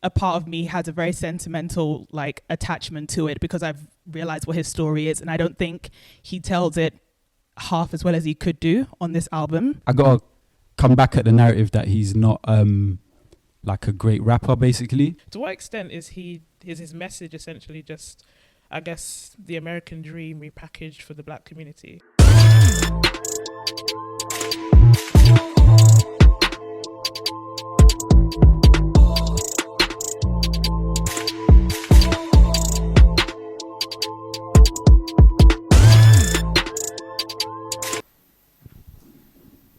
a part of me has a very sentimental like attachment to it because I've realized what his story is, and I don't think he tells it half as well as he could do on this album. I gotta come back at the narrative that he's not like a great rapper, basically. To what extent is his message essentially just, I guess, the American dream repackaged for the black community?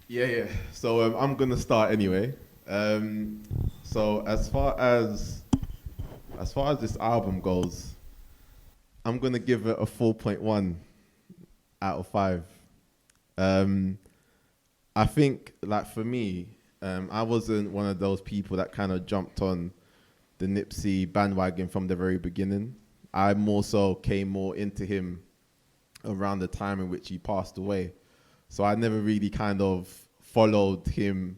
Yeah. So I'm gonna start anyway. So as far as this album goes, I'm gonna give it a 4.1 out of 5. I think, like, for me, I wasn't one of those people that kind of jumped on the Nipsey bandwagon from the very beginning. I more so came more into him around the time in which he passed away. So I never really kind of followed him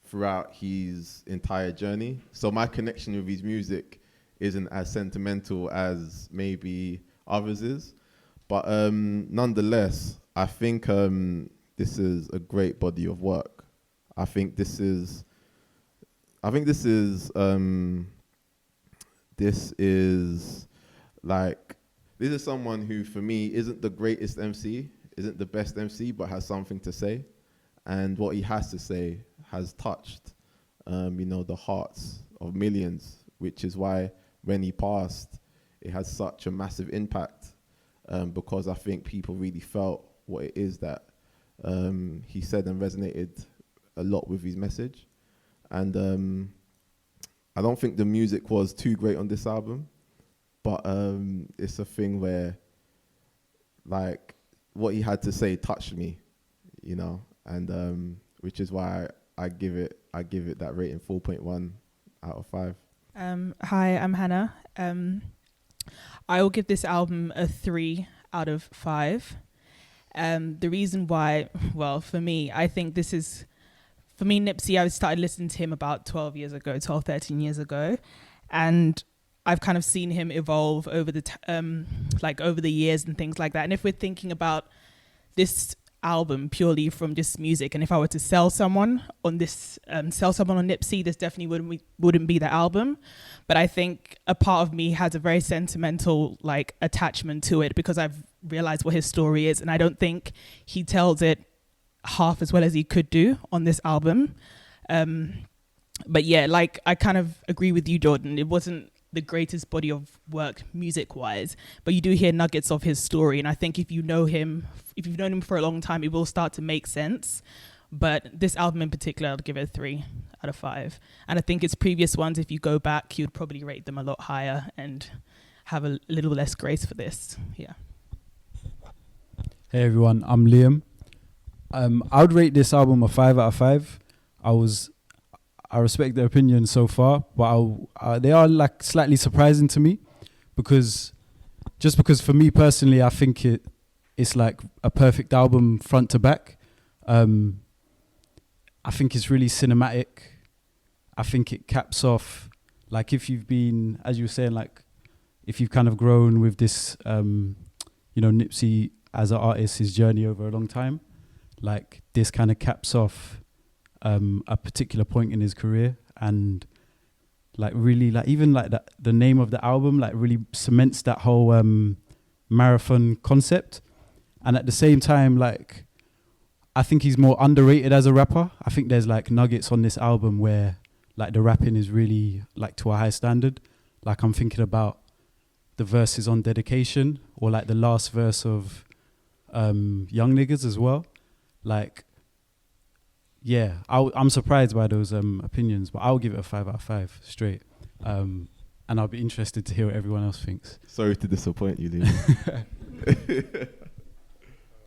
throughout his entire journey. So my connection with his music isn't as sentimental as maybe others is. But nonetheless, I think this is a great body of work. I think this is someone who, for me, isn't the greatest MC, isn't the best MC, but has something to say. And what he has to say has touched, the hearts of millions, which is why when he passed, it had such a massive impact, because I think people really felt what it is that he said and resonated a lot with his message. And I don't think the music was too great on this album, but it's a thing where, like, what he had to say touched me, and which is why I give it that rating, 4.1 out of 5. Hi, I'm Hannah. I will give this album a 3 out of 5. The reason why, well, for me, I think Nipsey, I started listening to him about 13 years ago. And I've kind of seen him evolve over over the years and things like that. And if we're thinking about this album purely from just music, and if I were to sell someone on Nipsey, this definitely wouldn't be the album. But I think a part of me has a very sentimental like attachment to it because I've realized what his story is, and I don't think he tells it half as well as he could do on this album. But yeah, like, I kind of agree with you, Jordan. It wasn't the greatest body of work music wise, but you do hear nuggets of his story, and I think if you've known him for a long time, it will start to make sense. But this album in particular, I'd give it a 3 out of 5. And I think its previous ones, if you go back, you'd probably rate them a lot higher and have a little less grace for this. Yeah. Hey everyone, I'm Liam. I would rate this album a 5 out of 5. I respect their opinion so far, but they are like slightly surprising to me because for me personally, I think it's like a perfect album front to back. I think it's really cinematic. I think it caps off, like, if you've been, as you were saying, like, if you've kind of grown with this, Nipsey as an artist, his journey over a long time, like, this kind of caps off a particular point in his career, and like really, like, even like the name of the album like really cements that whole marathon concept. And at the same time, like, I think he's more underrated as a rapper. I think there's like nuggets on this album where like the rapping is really like to a high standard. Like, I'm thinking about the verses on Dedication, or like the last verse of Young Niggas as well. Like, yeah, I'm surprised by those opinions, but I'll give it a 5 out of 5 straight. And I'll be interested to hear what everyone else thinks. Sorry to disappoint you, Liam.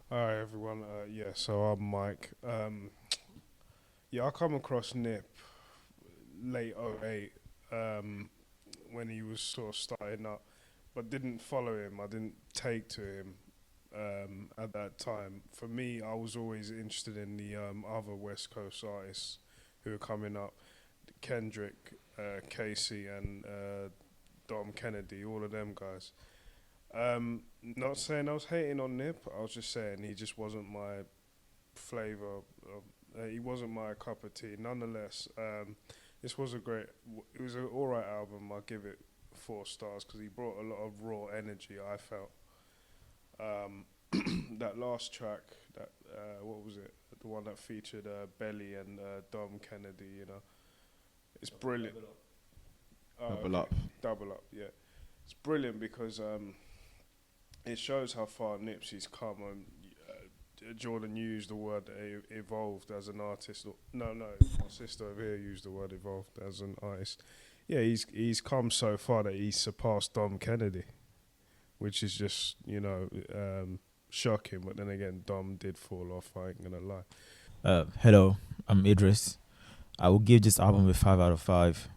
Hi everyone, so I'm Mike. I come across Nip late 08 when he was sort of starting up, but didn't follow him. I didn't take to him at that time. For me, I was always interested in the other West Coast artists who were coming up, Kendrick, Casey and Dom Kennedy, all of them guys. Not saying I was hating on Nip. I was just saying he just wasn't my flavour. He wasn't my cup of tea. Nonetheless, this was it was an alright album. I'll give it 4 stars because he brought a lot of raw energy, I felt. That last track, what was it? The one that featured Belly and Dom Kennedy, you know. It's brilliant. Double up, yeah. It's brilliant because it shows how far Nipsey's come. And Jordan used the word evolved as an artist. No, my sister over here used the word evolved as an artist. Yeah, he's come so far that he's surpassed Dom Kennedy, which is just, shocking. But then again, Dom did fall off, I ain't gonna lie. Hello, I'm Idris. I will give this album a 5 out of 5.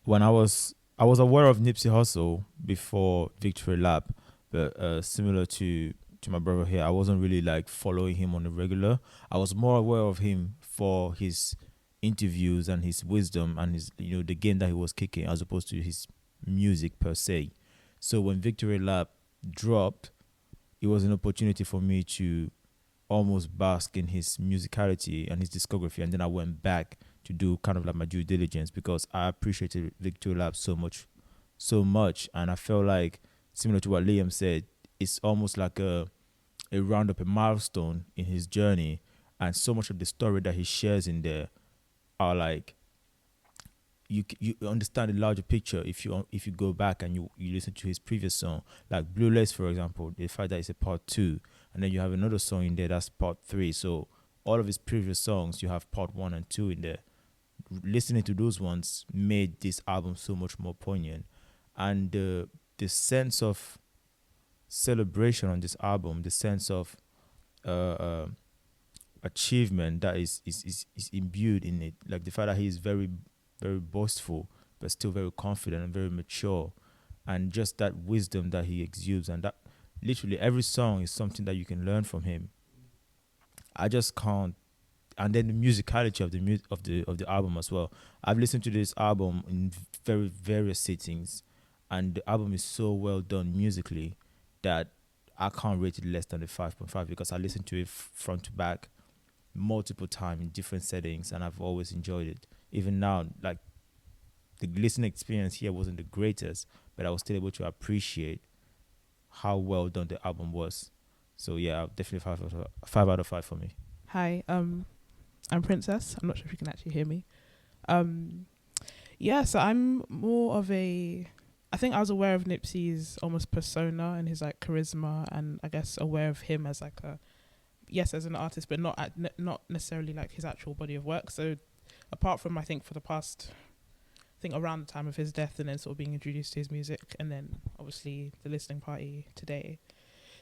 When I was aware of Nipsey Hussle before Victory Lap, but similar to my brother here, I wasn't really like following him on the regular. I was more aware of him for his interviews and his wisdom and his the game that he was kicking as opposed to his music per se. So when Victory Lap dropped, it was an opportunity for me to almost bask in his musicality and his discography, and then I went back to do kind of like my due diligence because I appreciated Victory Lap so much, and I felt like, similar to what Liam said, it's almost like a roundup, a milestone in his journey, and so much of the story that he shares in there are like you understand the larger picture if you go back and you listen to his previous song, like Blue Lace, for example. The fact that it's a part 2, and then you have another song in there that's part 3. So all of his previous songs, you have part 1 and 2 in there. Listening to those ones made this album so much more poignant, and the sense of celebration on this album, the sense of achievement that is imbued in it, like the fact that he is very, very boastful but still very confident and very mature, and just that wisdom that he exudes, and that literally every song is something that you can learn from him. I just can't. And then the musicality of the album as well. I've listened to this album in very various sittings, and the album is so well done musically that I can't rate it less than a 5.5 because I listened to it front to back multiple times in different settings, and I've always enjoyed it. Even now, like, the listening experience here wasn't the greatest, but I was still able to appreciate how well done the album was. So yeah, definitely 5 out of 5 for me. Hi, I'm Princess. I'm not sure if you can actually hear me. So I'm more of I think I was aware of Nipsey's almost persona and his like charisma, and I guess aware of him as like as an artist, but not necessarily like his actual body of work. So apart from, I think, for the past, around the time of his death, and then sort of being introduced to his music, and then obviously the listening party today.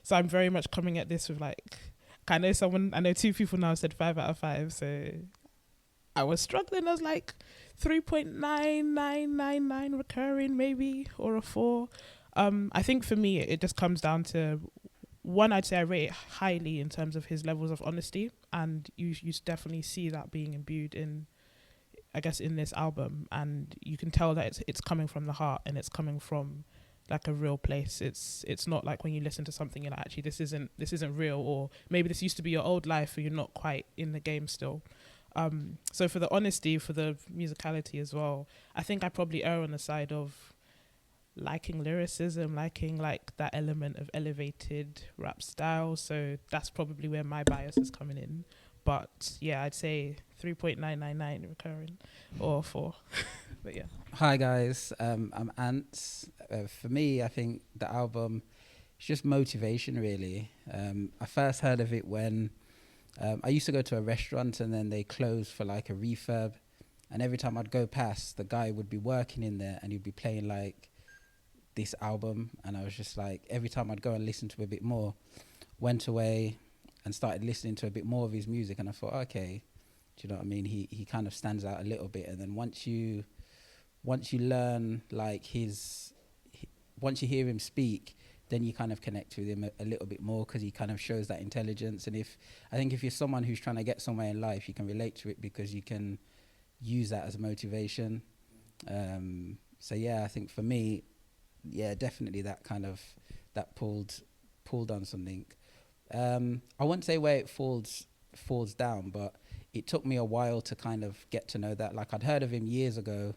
So I'm very much coming at this with like, I know 2 people now said 5 out of 5. So I was struggling. I was like 3.9999 recurring maybe, or a 4. I think for me, it just comes down to, one, I'd say I rate it highly in terms of his levels of honesty, and you definitely see that being imbued in, I guess, in this album, and you can tell that it's coming from the heart, and it's coming from like a real place. It's not like when you listen to something you're like, actually this isn't real, or maybe this used to be your old life and you're not quite in the game still. So for the honesty, for the musicality as well, I think I probably err on the side of liking lyricism, liking like that element of elevated rap style. So that's probably where my bias is coming in. But yeah, I'd say 3.999 recurring or 4. But yeah. Hi guys, I'm Ant. For me, I think the album is just motivation really. I first heard of it when I used to go to a restaurant and then they closed for like a refurb, and every time I'd go past, the guy would be working in there and he'd be playing like this album, and I was just like, every time I'd go and listen to a bit more, went away and started listening to a bit more of his music, and I thought, okay, do you know what I mean? He kind of stands out a little bit, and then once you learn like once you hear him speak, then you kind of connect with him a little bit more, because he kind of shows that intelligence. And I think if you're someone who's trying to get somewhere in life, you can relate to it because you can use that as motivation. So yeah, I think for me, yeah, definitely that kind of that pulled on something. I wouldn't say where it falls down, but it took me a while to kind of get to know that. Like I'd heard of him years ago.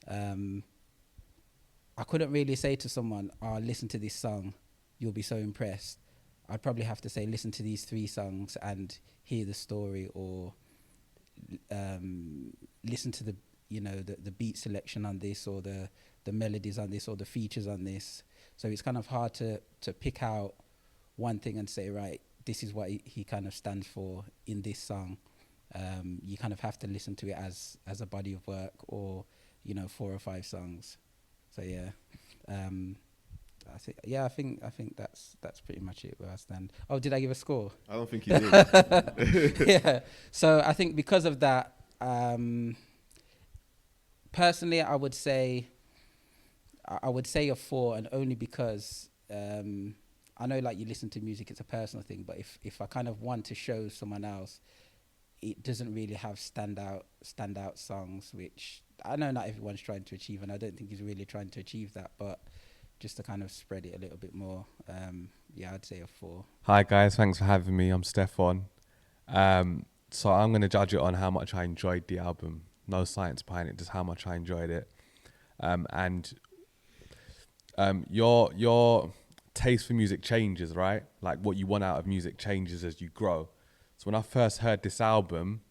I couldn't really say to someone, "Oh, listen to this song, you'll be so impressed." I'd probably have to say, "Listen to these 3 songs and hear the story," or listen to the the beat selection on this, or the melodies on this, or the features on this. So it's kind of hard to pick out one thing and say, right, this is what he kind of stands for in this song. You kind of have to listen to it as a body of work, or 4 or 5 songs. So yeah, I think that's pretty much it where I stand. Oh, did I give a score? I don't think you did. Yeah. So I think because of that, personally, I would say a 4, and only because I know, like, you listen to music, it's a personal thing, but if I kind of want to show someone else, it doesn't really have standout songs, which I know not everyone's trying to achieve, and I don't think he's really trying to achieve that, but just to kind of spread it a little bit more, yeah, I'd say a 4. Hi guys, thanks for having me. I'm Stefan. So I'm going to judge it on how much I enjoyed the album. No science behind it, just how much I enjoyed it. And your taste for music changes, right? Like what you want out of music changes as you grow. So when I first heard this album,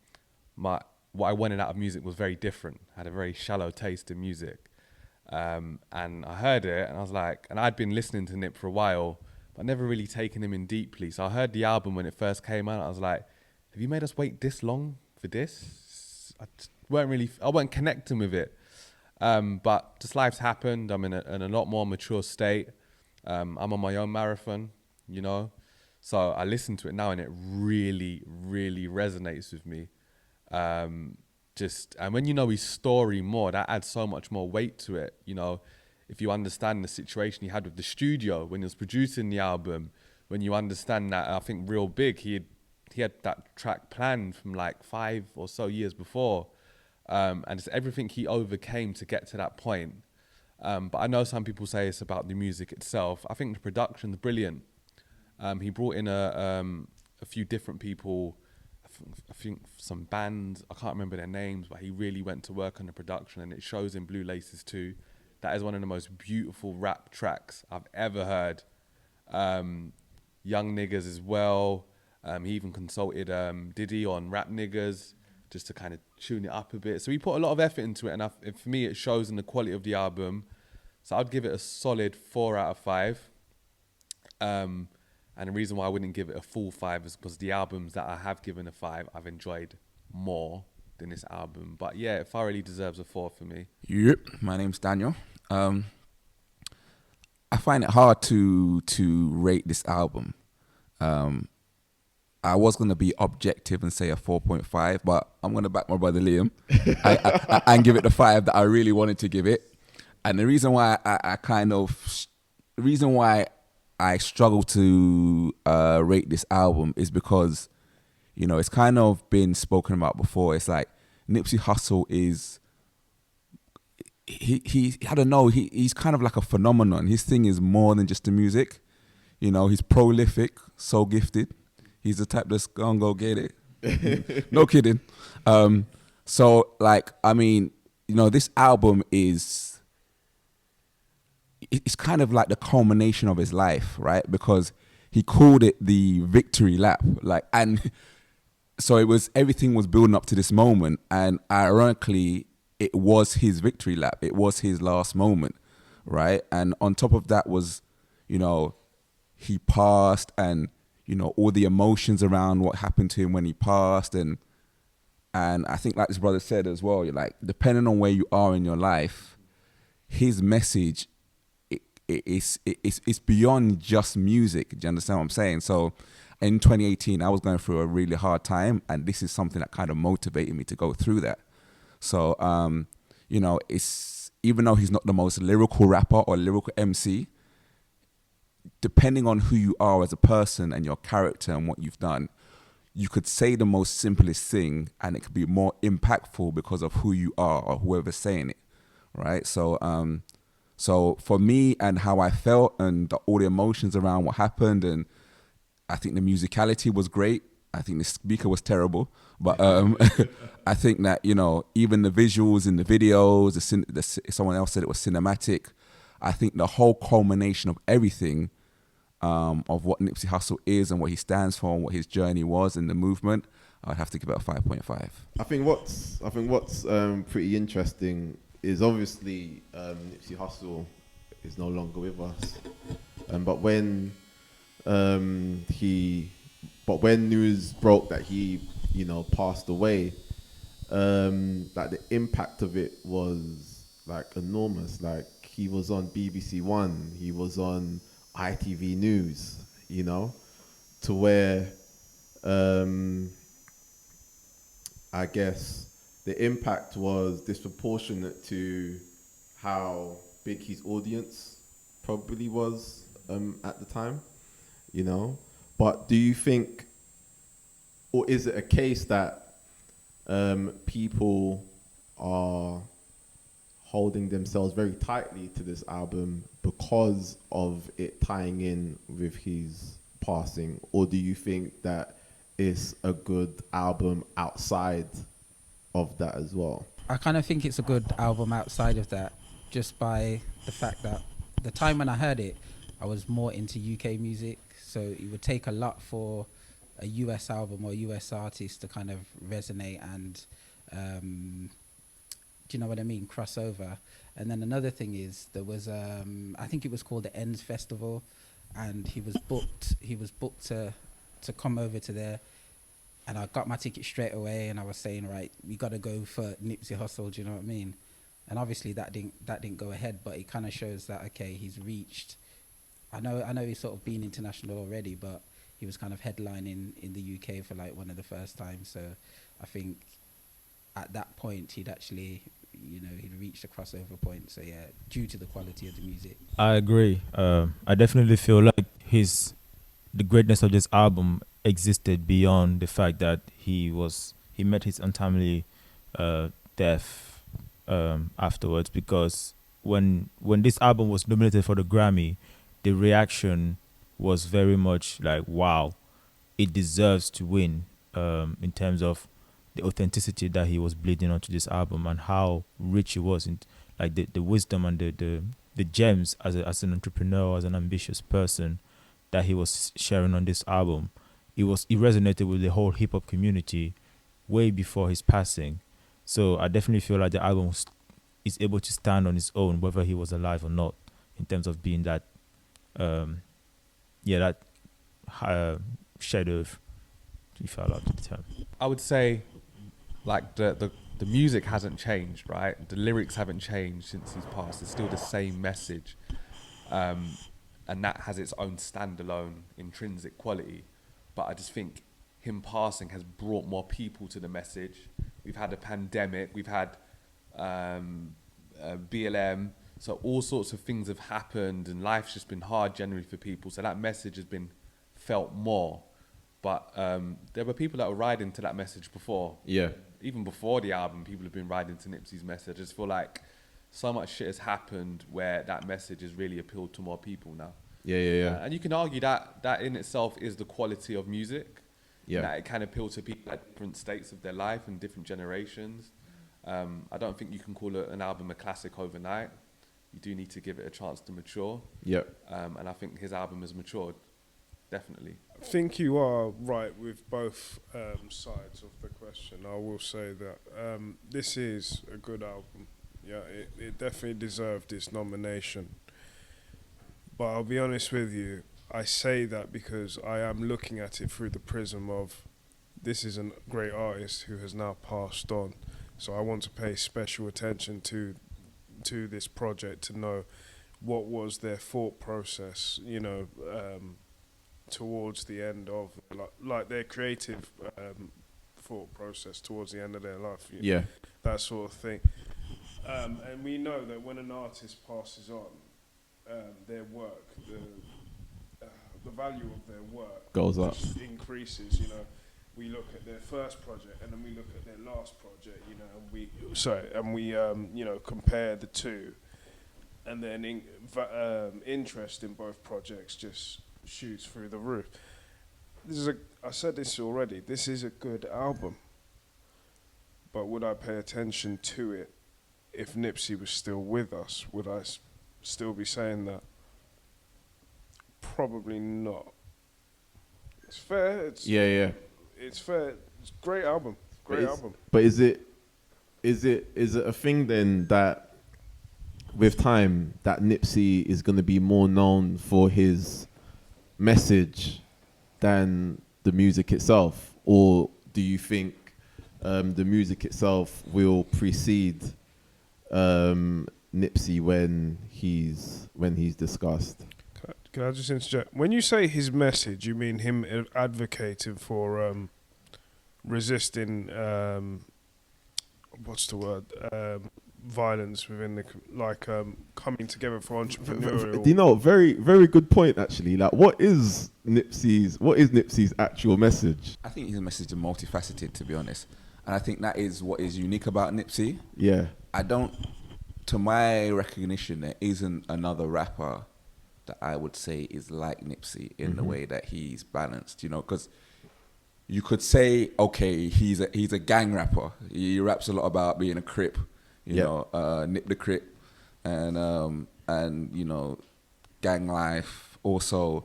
what I wanted out of music was very different. I had a very shallow taste in music. And I heard it and I was like, and I'd been listening to Nip for a while, but never really taken him in deeply. So I heard the album when it first came out. I was like, have you made us wait this long for this? I wasn't connecting with it. But just life's happened. I'm in a lot more mature state. I'm on my own marathon, So I listen to it now and it really, really resonates with me. And when you know his story more, that adds so much more weight to it. If you understand the situation he had with the studio when he was producing the album, when you understand that, I think Real Big, he had that track planned from like 5 or so years before. And it's everything he overcame to get to that point. But I know some people say it's about the music itself. I think the production's brilliant. He brought in a few different people, I think some bands, I can't remember their names, but he really went to work on the production, and it shows in Blue Laces too. That is one of the most beautiful rap tracks I've ever heard. Young Niggas as well. He even consulted Diddy on Rap Niggas, just to kind of tune it up a bit. So he put a lot of effort into it, and for me, it shows in the quality of the album. So I'd give it a solid 4 out of 5. And the reason why I wouldn't give it a full 5 is because the albums that I have given a 5, I've enjoyed more than this album. But yeah, it thoroughly deserves a 4 for me. Yep, my name's Daniel. I find it hard to rate this album. I was going to be objective and say a 4.5, but I'm going to back my brother Liam and give it the 5 that I really wanted to give it. And the reason why I struggle to rate this album is because, it's kind of been spoken about before. It's like Nipsey Hussle is, he I don't know, he's kind of like a phenomenon. His thing is more than just the music. He's prolific, so gifted. He's the type that's gonna go get it. No kidding. So like, I mean, this album it's kind of like the culmination of his life, right? Because he called it the victory lap. And so everything was building up to this moment, and ironically, it was his victory lap. It was his last moment, right? And on top of that was, he passed, and all the emotions around what happened to him when he passed, and I think, like this brother said as well, you're like, depending on where you are in your life, his message it's beyond just music. Do you understand what I'm saying? So in 2018, I was going through a really hard time, and this is something that kind of motivated me to go through that. So it's, even though he's not the most lyrical rapper or lyrical MC, depending on who you are as a person and your character and what you've done, you could say the most simplest thing and it could be more impactful because of who you are or whoever's saying it, right? So for me and how I felt and all the emotions around what happened, and I think the musicality was great. I think the speaker was terrible, but I think that, you know, even the visuals in the videos, someone else said it was cinematic. I think the whole culmination of everything, of what Nipsey Hussle is and what he stands for and what his journey was in the movement, I'd have to give it a 5.5. I think what's pretty interesting is obviously Nipsey Hussle is no longer with us, but when news broke that he, you know, passed away, like the impact of it was like enormous. Like he was on BBC One, he was on ITV News, you know, to where I guess the impact was disproportionate to how big his audience probably was at the time, you know. But do you think, or is it a case that people are holding themselves very tightly to this album because of it tying in with his passing? Or do you think that it's a good album outside of that as well? I kind of think it's a good album outside of that, just by the fact that the time when I heard it, I was more into UK music, so it would take a lot for a US album or US artist to kind of resonate and, do you know what I mean, cross over. And then another thing is, there was, I think it was called the Ends Festival, and he was booked to come over to there. And I got my ticket straight away, and I was saying, right, we got to go for Nipsey Hussle, do you know what I mean? And obviously that didn't go ahead, but it kind of shows that, okay, he's reached, I know he's sort of been international already, but he was kind of headlining in the UK for like one of the first times. So I think at that point he'd actually, you know, he'd reached a crossover point. So yeah, due to the quality of the music. I agree. I definitely feel like the greatness of this album existed beyond the fact that he met his untimely death afterwards, because when this album was nominated for the Grammy, the reaction was very much like, wow, it deserves to win, in terms of the authenticity that he was bleeding onto this album and how rich it was in like the wisdom and the gems as an entrepreneur, as an ambitious person that he was sharing on this album. It resonated with the whole hip hop community way before his passing. So I definitely feel like the album is able to stand on its own, whether he was alive or not, in terms of being that, shadow, if I like the term. I would say, like, the music hasn't changed, right? The lyrics haven't changed since he's passed. It's still the same message, and that has its own standalone intrinsic quality. But I just think him passing has brought more people to the message. We've had a pandemic, we've had BLM, so all sorts of things have happened, and life's just been hard generally for people. So that message has been felt more. But there were people that were riding to that message before. Yeah. Even before the album, people have been riding to Nipsey's message. I just feel like so much shit has happened where that message has really appealed to more people now. Yeah. And you can argue that in itself is the quality of music. Yeah. That it can appeal to people at different states of their life and different generations. I don't think you can call an album a classic overnight. You do need to give it a chance to mature. Yeah. And I think his album has matured, definitely. I think you are right with both sides of the question. I will say that this is a good album. Yeah, it definitely deserved its nomination. But I'll be honest with you, I say that because I am looking at it through the prism of, this is a great artist who has now passed on. So I want to pay special attention to this project to know what was their thought process, you know, towards the end of, like their creative thought process towards the end of their life. Yeah. That sort of thing. And we know that when an artist passes on, their work, the value of their work goes up, increases, you know. we look at their first project and then we look at their last project, you know, and we you know, compare the two, and then interest in both projects just shoots through the roof. I said this already, this is a good album, but would I pay attention to it if Nipsey was still with us? Would I still be saying that? Probably not. It's fair. It's fair. It's a great album. Great album. But is it a thing then that with time that Nipsey is going to be more known for his message than the music itself, or do you think the music itself will precede Nipsey when he's discussed? Can I just interject? When you say his message, you mean him advocating for resisting what's the word? Violence within the coming together for entrepreneurial. Do you know, very very good point actually. Like, what is Nipsey's actual message? I think his message is multifaceted, to be honest, and I think that is what is unique about Nipsey. Yeah, to my recognition, there isn't another rapper that I would say is like Nipsey in the way that he's balanced, you know, because you could say, okay, he's a gang rapper. He raps a lot about being a Crip, you know, Nip the Crip, and you know, gang life also.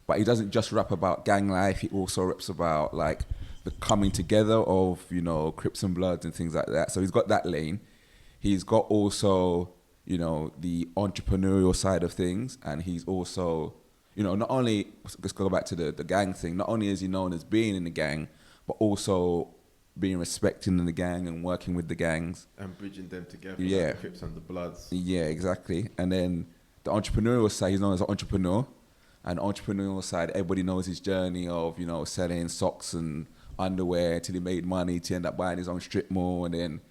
But he doesn't just rap about gang life. He also raps about like the coming together of, you know, Crips and Bloods and things like that. So he's got that lane. He's got also, you know, the entrepreneurial side of things, and he's also, you know, not only, let's go back to the gang thing, not only is he known as being in the gang, but also being respected in the gang and working with the gangs. And bridging them together, yeah. like the Crips and the Bloods. Yeah, exactly. And then the entrepreneurial side, he's known as an entrepreneur, and the entrepreneurial side, everybody knows his journey of, you know, selling socks and underwear till he made money to end up buying his own strip mall, and then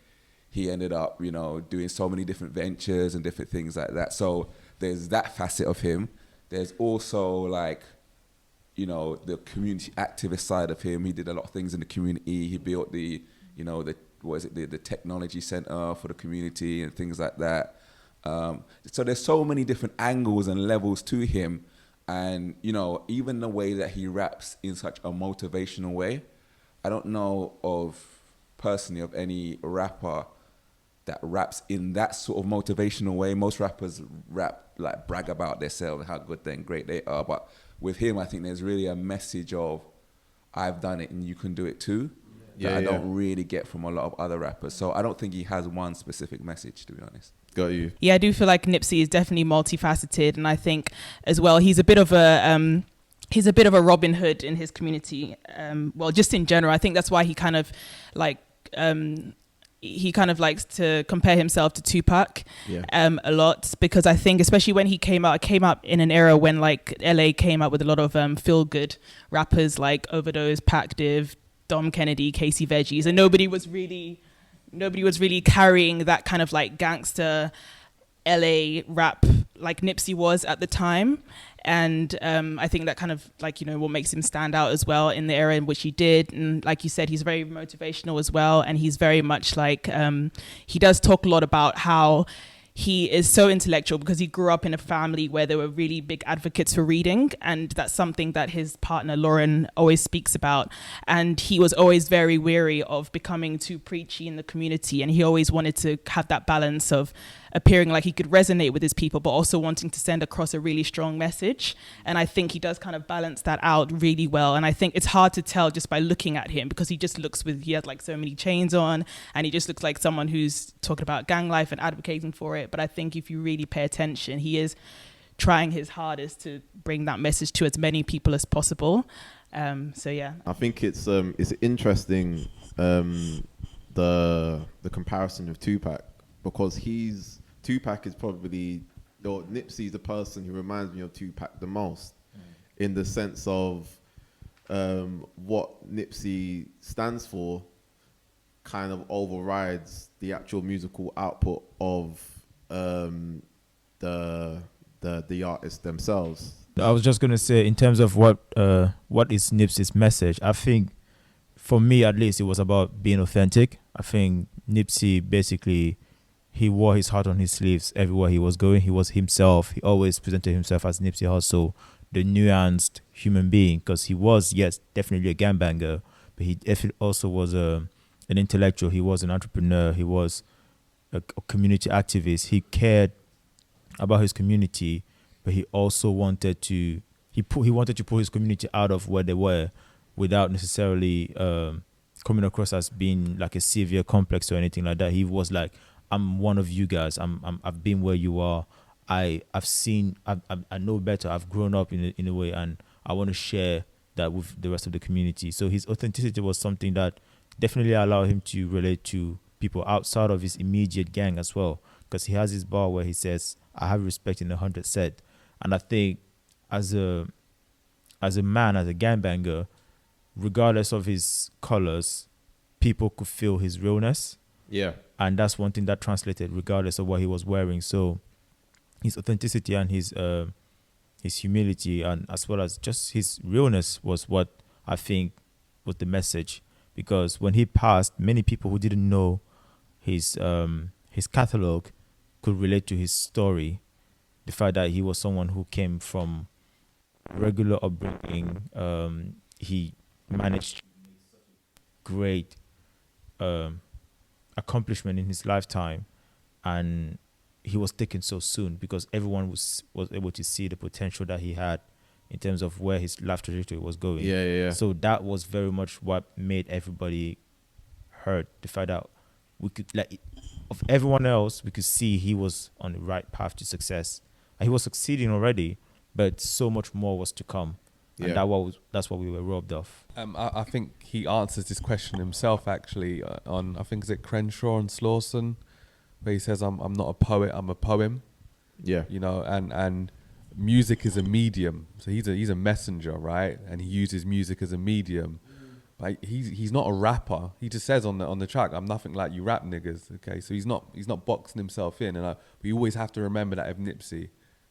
he ended up, you know, doing so many different ventures and different things like that. So there's that facet of him. There's also like, you know, the community activist side of him. He did a lot of things in the community. He built the, you know, the technology center for the community and things like that. So there's so many different angles and levels to him. And, you know, even the way that he raps in such a motivational way, I don't know personally of any rapper that raps in that sort of motivational way. Most rappers rap, like, brag about themselves, how good and great they are. But with him, I think there's really a message of, I've done it and you can do it too, that I don't really get from a lot of other rappers. So I don't think he has one specific message, to be honest. Got you. Yeah, I do feel like Nipsey is definitely multifaceted, and I think as well he's a bit of a Robin Hood in his community. Well, just in general, I think that's why he kind of like he kind of likes to compare himself to Tupac a lot, because I think especially when he came out in an era when like LA came out with a lot of feel good rappers like Overdose, Pac Div, Dom Kennedy, Casey Veggies, and nobody was really carrying that kind of like gangster LA rap like Nipsey was at the time. And I think that kind of like, you know, what makes him stand out as well in the era in which he did. And like you said, he's very motivational as well. And he's very much like, he does talk a lot about how he is so intellectual because he grew up in a family where there were really big advocates for reading. And that's something that his partner, Lauren, always speaks about. And he was always very weary of becoming too preachy in the community. And he always wanted to have that balance of appearing like he could resonate with his people, but also wanting to send across a really strong message. And I think he does kind of balance that out really well. And I think it's hard to tell just by looking at him, because he has like so many chains on, and he just looks like someone who's talking about gang life and advocating for it. But I think if you really pay attention, he is trying his hardest to bring that message to as many people as possible. So yeah, I think it's interesting the comparison with Tupac, because Tupac is probably, or Nipsey's the person who reminds me of Tupac the most, in the sense of what Nipsey stands for kind of overrides the actual musical output of the artists themselves. I was just gonna say, in terms of what is Nipsey's message, I think for me at least, it was about being authentic. I think Nipsey basically, he wore his heart on his sleeves everywhere he was going. He was himself. He always presented himself as Nipsey Hussle, the nuanced human being, because he was, yes, definitely a gangbanger, but he also was an intellectual. He was an entrepreneur. He was a community activist. He cared about his community, but he also wanted to he wanted to pull his community out of where they were without necessarily coming across as being like a severe complex or anything like that. He was like, I'm one of you guys. I've been where you are. I've seen. I know better. I've grown up in a way, and I want to share that with the rest of the community. So his authenticity was something that definitely allowed him to relate to people outside of his immediate gang as well. Because he has his bar where he says, "I have respect in 100 set," and I think as a man, as a gangbanger, regardless of his colors, people could feel his realness. Yeah. And that's one thing that translated regardless of what he was wearing. So his authenticity and his humility, and as well as just his realness, was what I think was the message. Because when he passed, many people who didn't know his catalog could relate to his story. The fact that he was someone who came from regular upbringing, he managed great accomplishment in his lifetime, and he was taken so soon because everyone was able to see the potential that he had in terms of where his life trajectory was going. Yeah. So that was very much what made everybody hurt. The fact that we could, like, of everyone else, we could see he was on the right path to success. And he was succeeding already, but so much more was to come. And that's what we were robbed of. I think he answers this question himself actually on, I think, is it Crenshaw and Slauson, where he says, I'm not a poet, I'm a poem. Yeah. You know, and music is a medium. So he's a messenger, right? And he uses music as a medium. But he's not a rapper. He just says on the track, I'm nothing like you rap niggas. Okay, so he's not boxing himself in. And we always have to remember that of Nipsey.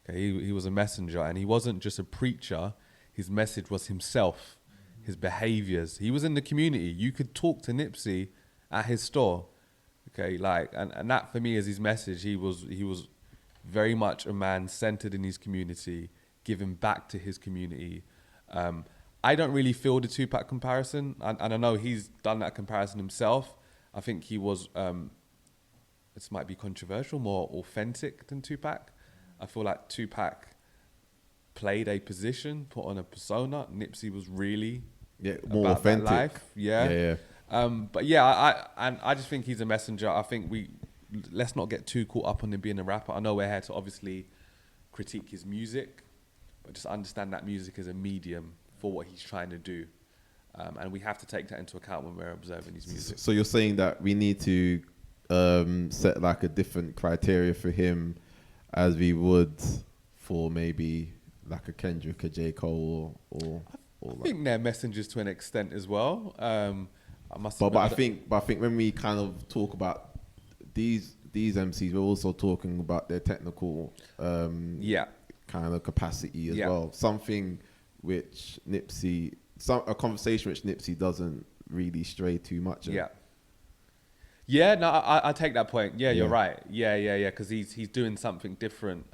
Okay, he was a messenger, and he wasn't just a preacher. His message was himself, his behaviors. He was in the community. You could talk to Nipsey at his store. Okay, like, and that for me is his message. He was very much a man centered in his community, giving back to his community. I don't really feel the Tupac comparison, and I know he's done that comparison himself. I think he was, this might be controversial, more authentic than Tupac. I feel like Tupac played a position, put on a persona. Nipsey was really more about authentic. that life. Yeah. But yeah, I just think he's a messenger. I think let's not get too caught up on him being a rapper. I know we're here to obviously critique his music, but just understand that music is a medium for what he's trying to do. And we have to take that into account when we're observing his music. So you're saying that we need to set like a different criteria for him as we would for maybe like a Kendrick, a J. Cole, or I think they're messengers to an extent as well. But I think when we kind of talk about these MCs, we're also talking about their technical kind of capacity as well. Something which a conversation which Nipsey doesn't really stray too much in. Yeah, no, I take that point. Yeah, you're right. Yeah, because he's doing something different.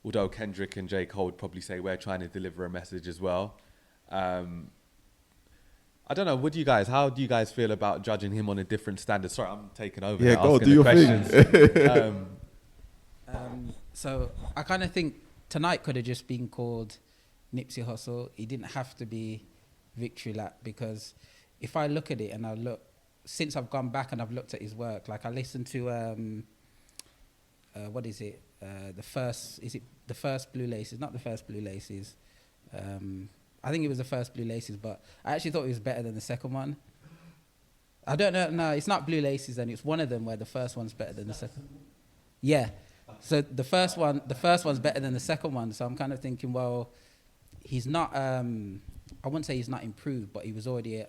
Although Kendrick and J. Cole would probably say we're trying to deliver a message as well. I don't know. How do you guys feel about judging him on a different standard? Sorry, I'm taking over. Yeah, go do your thing. So I kind of think tonight could have just been called Nipsey Hussle. He didn't have to be Victory Lap, because if I look at it and since I've gone back and I've looked at his work, like I listened to what is it? The first Blue Laces? Not the first Blue Laces. I think it was the first Blue Laces, but I actually thought it was better than the second one. I don't know. No, it's not Blue Laces, then it's one of them where the first one's better than the second. Yeah. So the first one's better than the second one. So I'm kind of thinking, well, he's not. I wouldn't say he's not improved, but he was already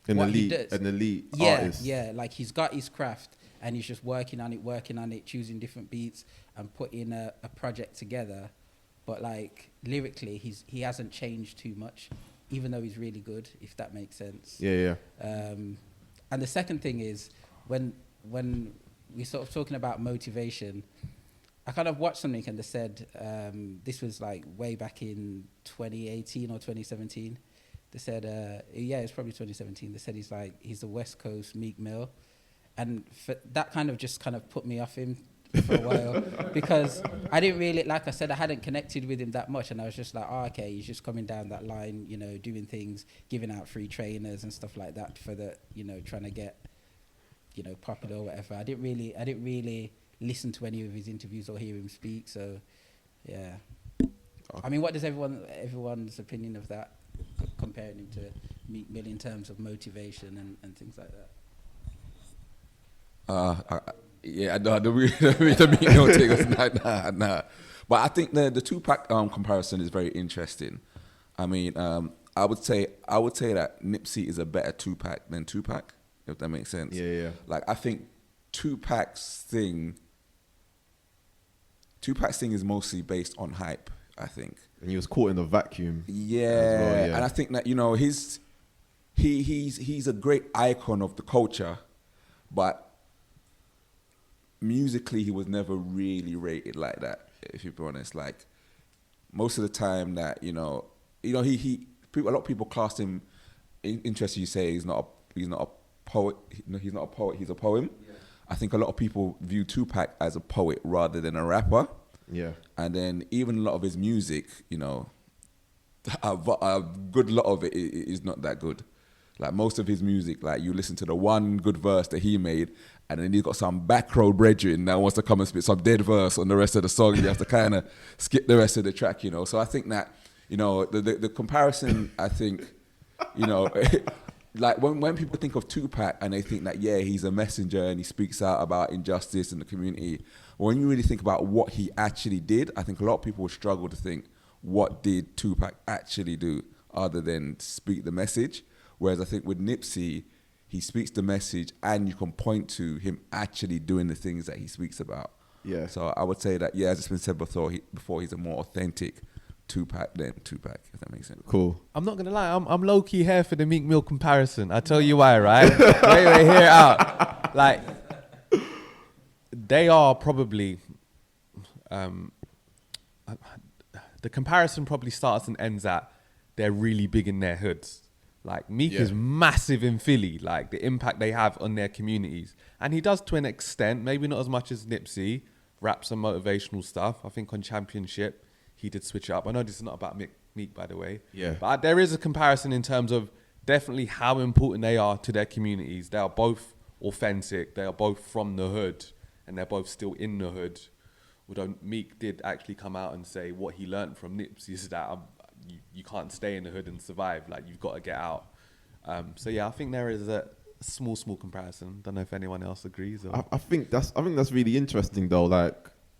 an elite artist. Yeah, like he's got his craft and he's just working on it, choosing different beats and putting a project together. But like lyrically, he hasn't changed too much. even though he's really good, if that makes sense. Yeah. And the second thing is when we sort of talking about motivation, I kind of watched something and they said, this was like way back in 2018 or 2017. They said, it's probably 2017. They said he's the West Coast Meek Mill. And that kind of just kind of put me off him for a while because I didn't really, like I said, I hadn't connected with him that much. And I was just like, oh, okay, he's just coming down that line, you know, doing things, giving out free trainers and stuff like that for the, you know, trying to get, you know, popular or whatever. I didn't really listen to any of his interviews or hear him speak. So, yeah. I mean, what does everyone's opinion of that, comparing him to Meek Mill in terms of motivation and things like that? The Meek Mill thing was nah. But I think the Tupac comparison is very interesting. I mean, I would say that Nipsey is a better Tupac than Tupac, if that makes sense. Yeah. Like, I think Tupac's thing is mostly based on hype, I think. And he was caught in the vacuum. Yeah. And I think that, you know, he's a great icon of the culture, but musically he was never really rated like that, if you're honest. Like, most of the time that, a lot of people class him, interesting you say he's not a poet, he's not a poet, he's a poem. Yeah. I think a lot of people view Tupac as a poet rather than a rapper. Yeah. And then even a lot of his music, you know, a good lot of it is not that good. Like, most of his music, like, you listen to the one good verse that he made, and then he's got some back row brethren that wants to come and spit some dead verse on the rest of the song. You have to kind of skip the rest of the track, you know. So I think that, you know, the comparison, I think, you know, like when people think of Tupac and they think that, yeah, he's a messenger and he speaks out about injustice in the community, when you really think about what he actually did, I think a lot of people would struggle to think, what did Tupac actually do other than speak the message? Whereas I think with Nipsey, he speaks the message and you can point to him actually doing the things that he speaks about. Yeah. So I would say that, yeah, as it's been said before, he's a more authentic Tupac than Tupac, if that makes sense. Cool. I'm not gonna lie, I'm low key here for the Meek Mill comparison. I'll tell you why, right? wait, hear it out. Like, they are probably, the comparison probably starts and ends at they're really big in their hoods. Like, Meek is massive in Philly, like the impact they have on their communities. And he does to an extent, maybe not as much as Nipsey, rap some motivational stuff. I think on Championship, he did switch it up. I know this is not about Meek, by the way. Yeah. But there is a comparison in terms of definitely how important they are to their communities. They are both authentic. They are both from the hood. And they're both still in the hood. Although Meek did actually come out and say what he learned from Nipsey is that you can't stay in the hood and survive. Like, you've got to get out. So yeah, I think there is a small comparison. Don't know if anyone else agrees. Or I think that's really interesting though. Like,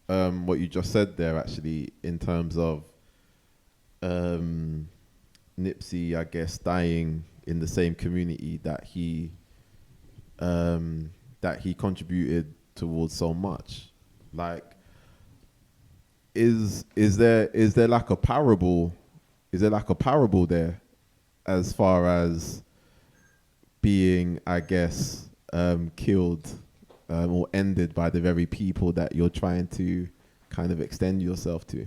what you just said there, actually, in terms of Nipsey, I guess, dying in the same community that he contributed towards so much. Like, is there like a parable? Is there like a parable there, as far as being, I guess, killed or ended by the very people that you're trying to kind of extend yourself to?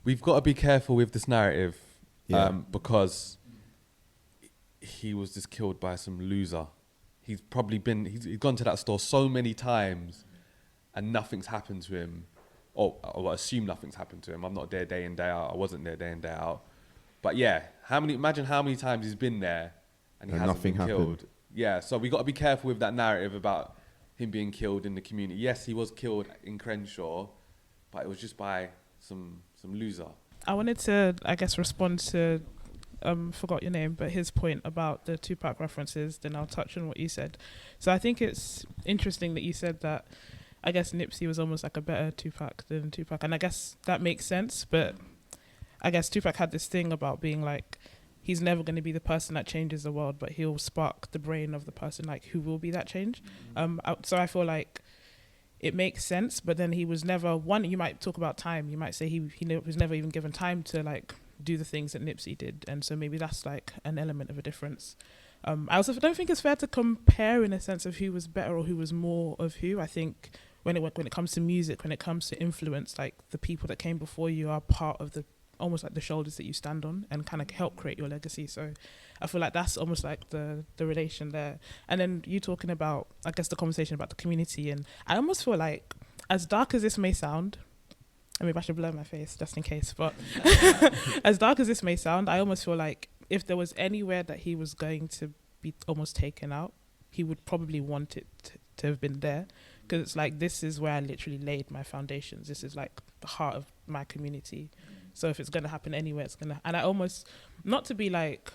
We've got to be careful with this narrative, because he was just killed by some loser. He's probably he's gone to that store so many times and nothing's happened to him. Or I assume nothing's happened to him. I'm not there day in, day out. I wasn't there day in, day out. But yeah, imagine how many times he's been there and he hasn't been killed. Yeah, so we got to be careful with that narrative about him being killed in the community. Yes, he was killed in Crenshaw, but it was just by some loser. I wanted to, I guess, respond to, forgot your name, but his point about the Tupac references, then I'll touch on what you said. So I think it's interesting that you said that, I guess Nipsey was almost like a better Tupac than Tupac. And I guess that makes sense, but I guess Tupac had this thing about being like, he's never going to be the person that changes the world, but he'll spark the brain of the person like who will be that change. So I feel like it makes sense, but then he was never one. You might talk about time. You might say he was never even given time to like do the things that Nipsey did, and so maybe that's like an element of a difference. I also don't think it's fair to compare in a sense of who was better or who was more of who. I think when it comes to music, when it comes to influence, like the people that came before you are part of the almost like the shoulders that you stand on and kind of help create your legacy. So I feel like that's almost like the relation there. And then you talking about, I guess, the conversation about the community, and I almost feel like, as dark as this may sound, and maybe I should blur my face just in case, but as dark as this may sound, I almost feel like if there was anywhere that he was going to be almost taken out, he would probably want it to have been there, because it's like, this is where I literally laid my foundations. This is like the heart of my community. So if it's going to happen anywhere, it's going to... And I almost, not to be like...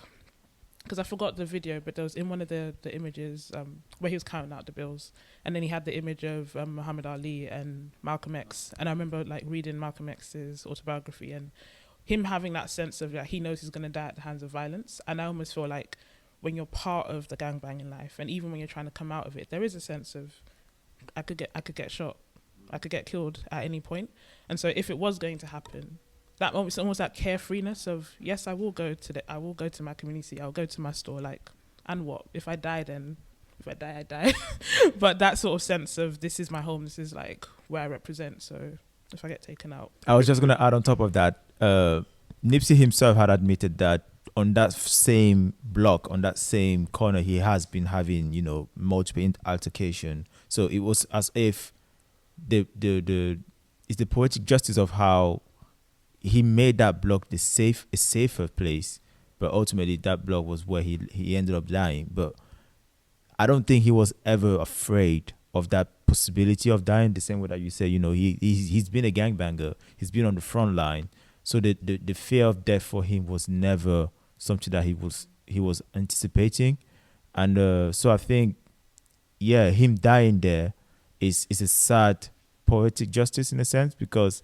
Because I forgot the video, but there was in one of the images where he was counting out the bills, and then he had the image of Muhammad Ali and Malcolm X. And I remember like reading Malcolm X's autobiography and him having that sense of like, he knows he's going to die at the hands of violence. And I almost feel like when you're part of the gangbanging life, and even when you're trying to come out of it, there is a sense of, I could get shot, I could get killed at any point. And so if it was going to happen, that almost that carefreeness of, yes, I will go to my community, I'll go to my store, like, and what? If I die, then if I die, I die. But that sort of sense of, this is my home, this is like where I represent. So if I get taken out. I was just going to add on top of that, Nipsey himself had admitted that on that same block, on that same corner, he has been having, you know, multiple altercation. So it was as if it's the poetic justice of how he made that block a safer place, but ultimately that block was where he ended up dying. But I don't think he was ever afraid of that possibility of dying, the same way that you say, you know, he's been a gangbanger, he's been on the front line. So the fear of death for him was never something that he was anticipating. And so I think, yeah, him dying there is a sad poetic justice in a sense, because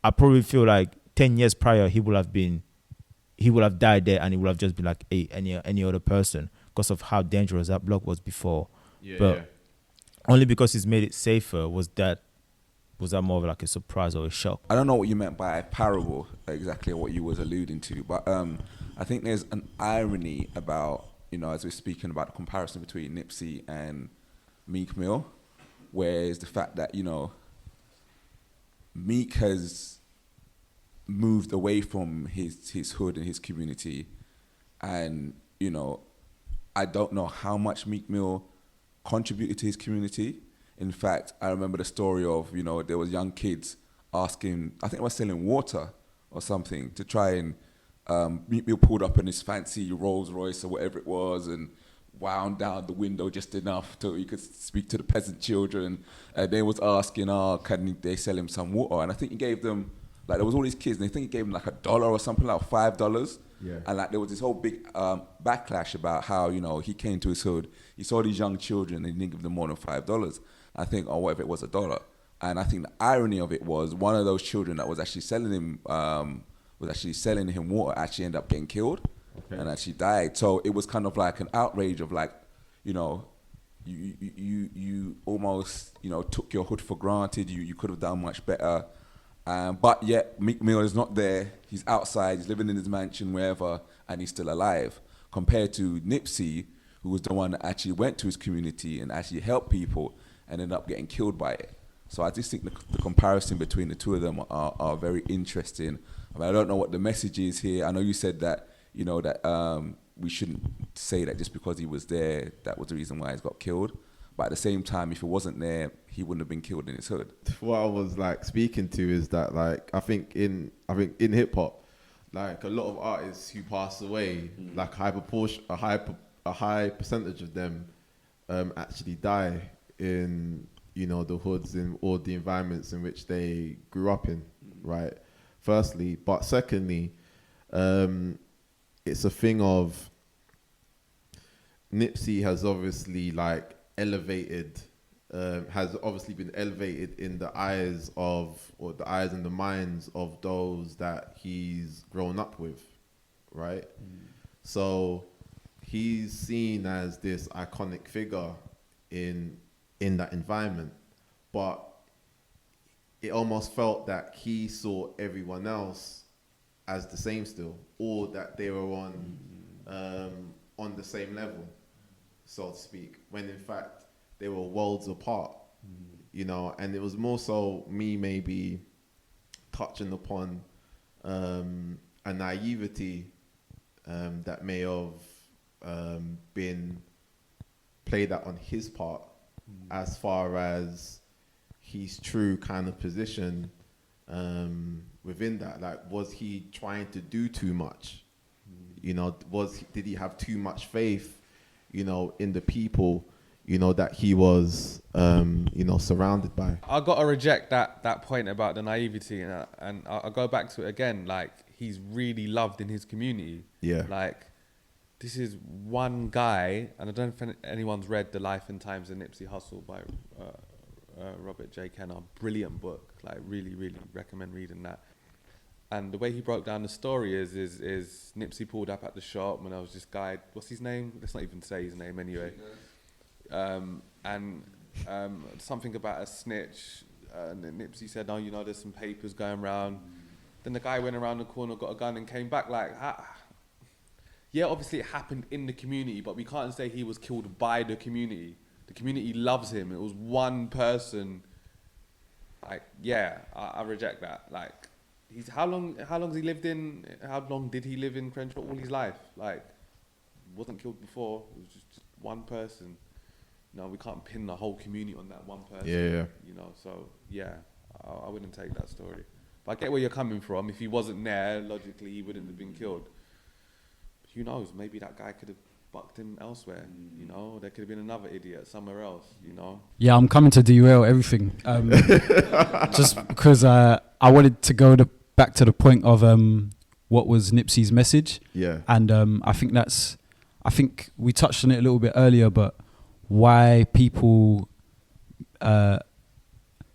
I probably feel like 10 years prior he would have died there, and he would have just been like any other person because of how dangerous that block was before. But only because he's made it safer was that more of like a surprise or a shock. I don't know what you meant by parable, exactly what you was alluding to, but I think there's an irony about, you know, as we're speaking about the comparison between Nipsey and Meek Mill, whereas the fact that, you know, Meek has moved away from his hood and his community, and, you know, I don't know how much Meek Mill contributed to his community. In fact, I remember the story of, you know, there was young kids asking, I think they were selling water or something, to try and Meek Mill pulled up in his fancy Rolls Royce or whatever it was and wound down the window just enough to he could speak to the peasant children. And they was asking, can they sell him some water? And I think he gave them, like, there was all these kids, and I think he gave them like $1 or something, like $5. Yeah. And like there was this whole big backlash about how, you know, he came to his hood, he saw these young children, and he didn't give them more than $5. I think, what if it was $1? And I think the irony of it was one of those children that was actually selling him water actually ended up getting killed, and actually died. So it was kind of like an outrage of like, you know, you almost, you know, took your hood for granted. You could have done much better. But yet Meek Mill is not there. He's outside. He's living in his mansion, wherever, and he's still alive. Compared to Nipsey, who was the one that actually went to his community and actually helped people and ended up getting killed by it. So I just think the comparison between the two of them are very interesting. I mean, I don't know what the message is here. I know you said that, you know, that we shouldn't say that just because he was there, that was the reason why he got killed. But at the same time, if he wasn't there, he wouldn't have been killed in his hood. What I was like speaking to is that, like, I think in hip hop, like a lot of artists who pass away, like a high percentage of them actually die in, you know, the hoods and all the environments in which they grew up in, right? Firstly, but secondly, it's a thing of Nipsey has obviously like has obviously been elevated in the eyes of, or the eyes and the minds of those that he's grown up with, right? So he's seen as this iconic figure in that environment, but it almost felt that he saw everyone else as the same still, or that they were on the same level, so to speak, when in fact they were worlds apart, you know. And it was more so me maybe touching upon a naivety that may have been played out on his part, as far as his true kind of position within that. Like, was he trying to do too much? You know, did he have too much faith, you know, in the people, you know, that he was, you know, surrounded by? I got to reject that point about the naivety, and I'll go back to it again. Like, he's really loved in his community. Yeah. Like, this is one guy, and I don't know if anyone's read The Life and Times of Nipsey Hussle by Robert J. Kenner. Brilliant book. Like, really, really recommend reading that. And the way he broke down the story is Nipsey pulled up at the shop when I was this guy, what's his name? Let's not even say his name anyway. Something about a snitch. And then Nipsey said, oh, you know, there's some papers going around. Then the guy went around the corner, got a gun and came back like, yeah, obviously it happened in the community, but we can't say he was killed by the community. The community loves him. It was one person. Like, yeah, I reject that. Like, how long did he live in Crenshaw? All his life. Like, wasn't killed before. It was just one person. No, we can't pin the whole community on that one person. Yeah. You know, so yeah, I wouldn't take that story. But I get where you're coming from. If he wasn't there, logically he wouldn't have been killed. But who knows? Maybe that guy could have bucked him elsewhere. You know, there could have been another idiot somewhere else. You know. Yeah, I'm coming to derail everything. Just because I wanted to go back to the point of what was Nipsey's message. Yeah. And I think we touched on it a little bit earlier, but why people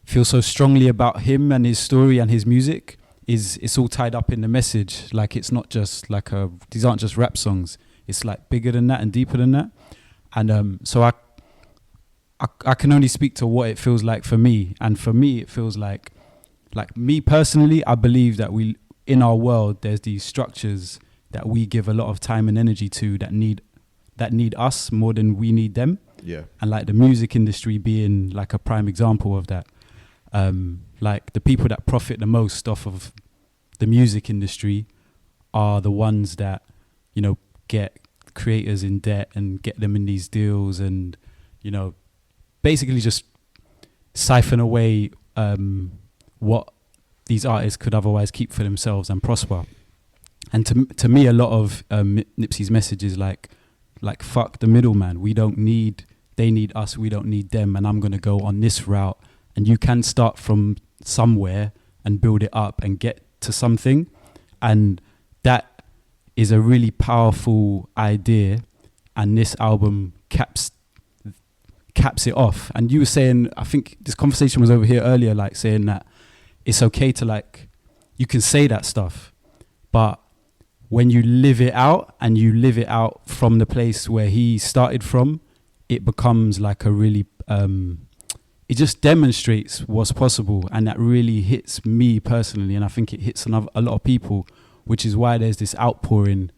feel so strongly about him and his story and his music is it's all tied up in the message. Like, it's not just like these aren't just rap songs. It's like bigger than that and deeper than that. And so I can only speak to what it feels like for me. And for me, it feels like me personally, I believe that in our world, there's these structures that we give a lot of time and energy to that need us more than we need them. Yeah. And like the music industry being like a prime example of that. Like, the people that profit the most off of the music industry are the ones that, you know, get creators in debt and get them in these deals and, you know, basically just siphon away what these artists could otherwise keep for themselves and prosper. And to me, a lot of Nipsey's message is like fuck the middleman. They need us, we don't need them, and I'm going to go on this route. And you can start from somewhere and build it up and get to something. And that is a really powerful idea. And this album caps it off. And you were saying, I think this conversation was over here earlier, like saying that it's okay to, like, you can say that stuff, but when you live it out and you live it out from the place where he started from, it becomes like a really, it just demonstrates what's possible. And that really hits me personally. And I think it hits a lot of people, which is why there's this outpouring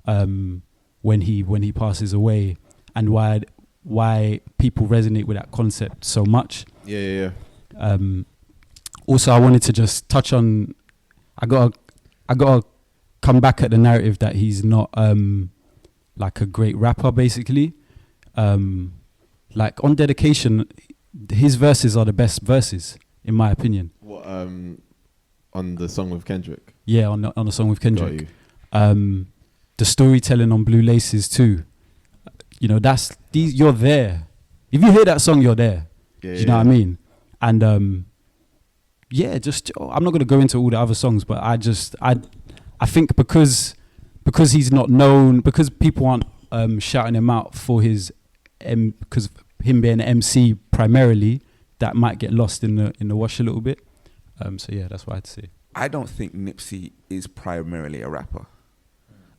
when he passes away, and why people resonate with that concept so much. Yeah. Also, I wanted to just touch on, I gotta come back at the narrative that he's not like a great rapper, basically. Like, on Dedication, his verses are the best verses, in my opinion. What, on the song with Kendrick? Yeah, on the song with Kendrick. Got you. The storytelling on Blue Laces too. You know, you're there. If you hear that song, you're there. Yeah, do you know what I mean? And I'm not going to go into all the other songs, but I think because he's not known, because people aren't shouting him out for his because of him being an MC primarily, that might get lost in the wash a little bit. So yeah, that's what I'd say. I don't think Nipsey is primarily a rapper.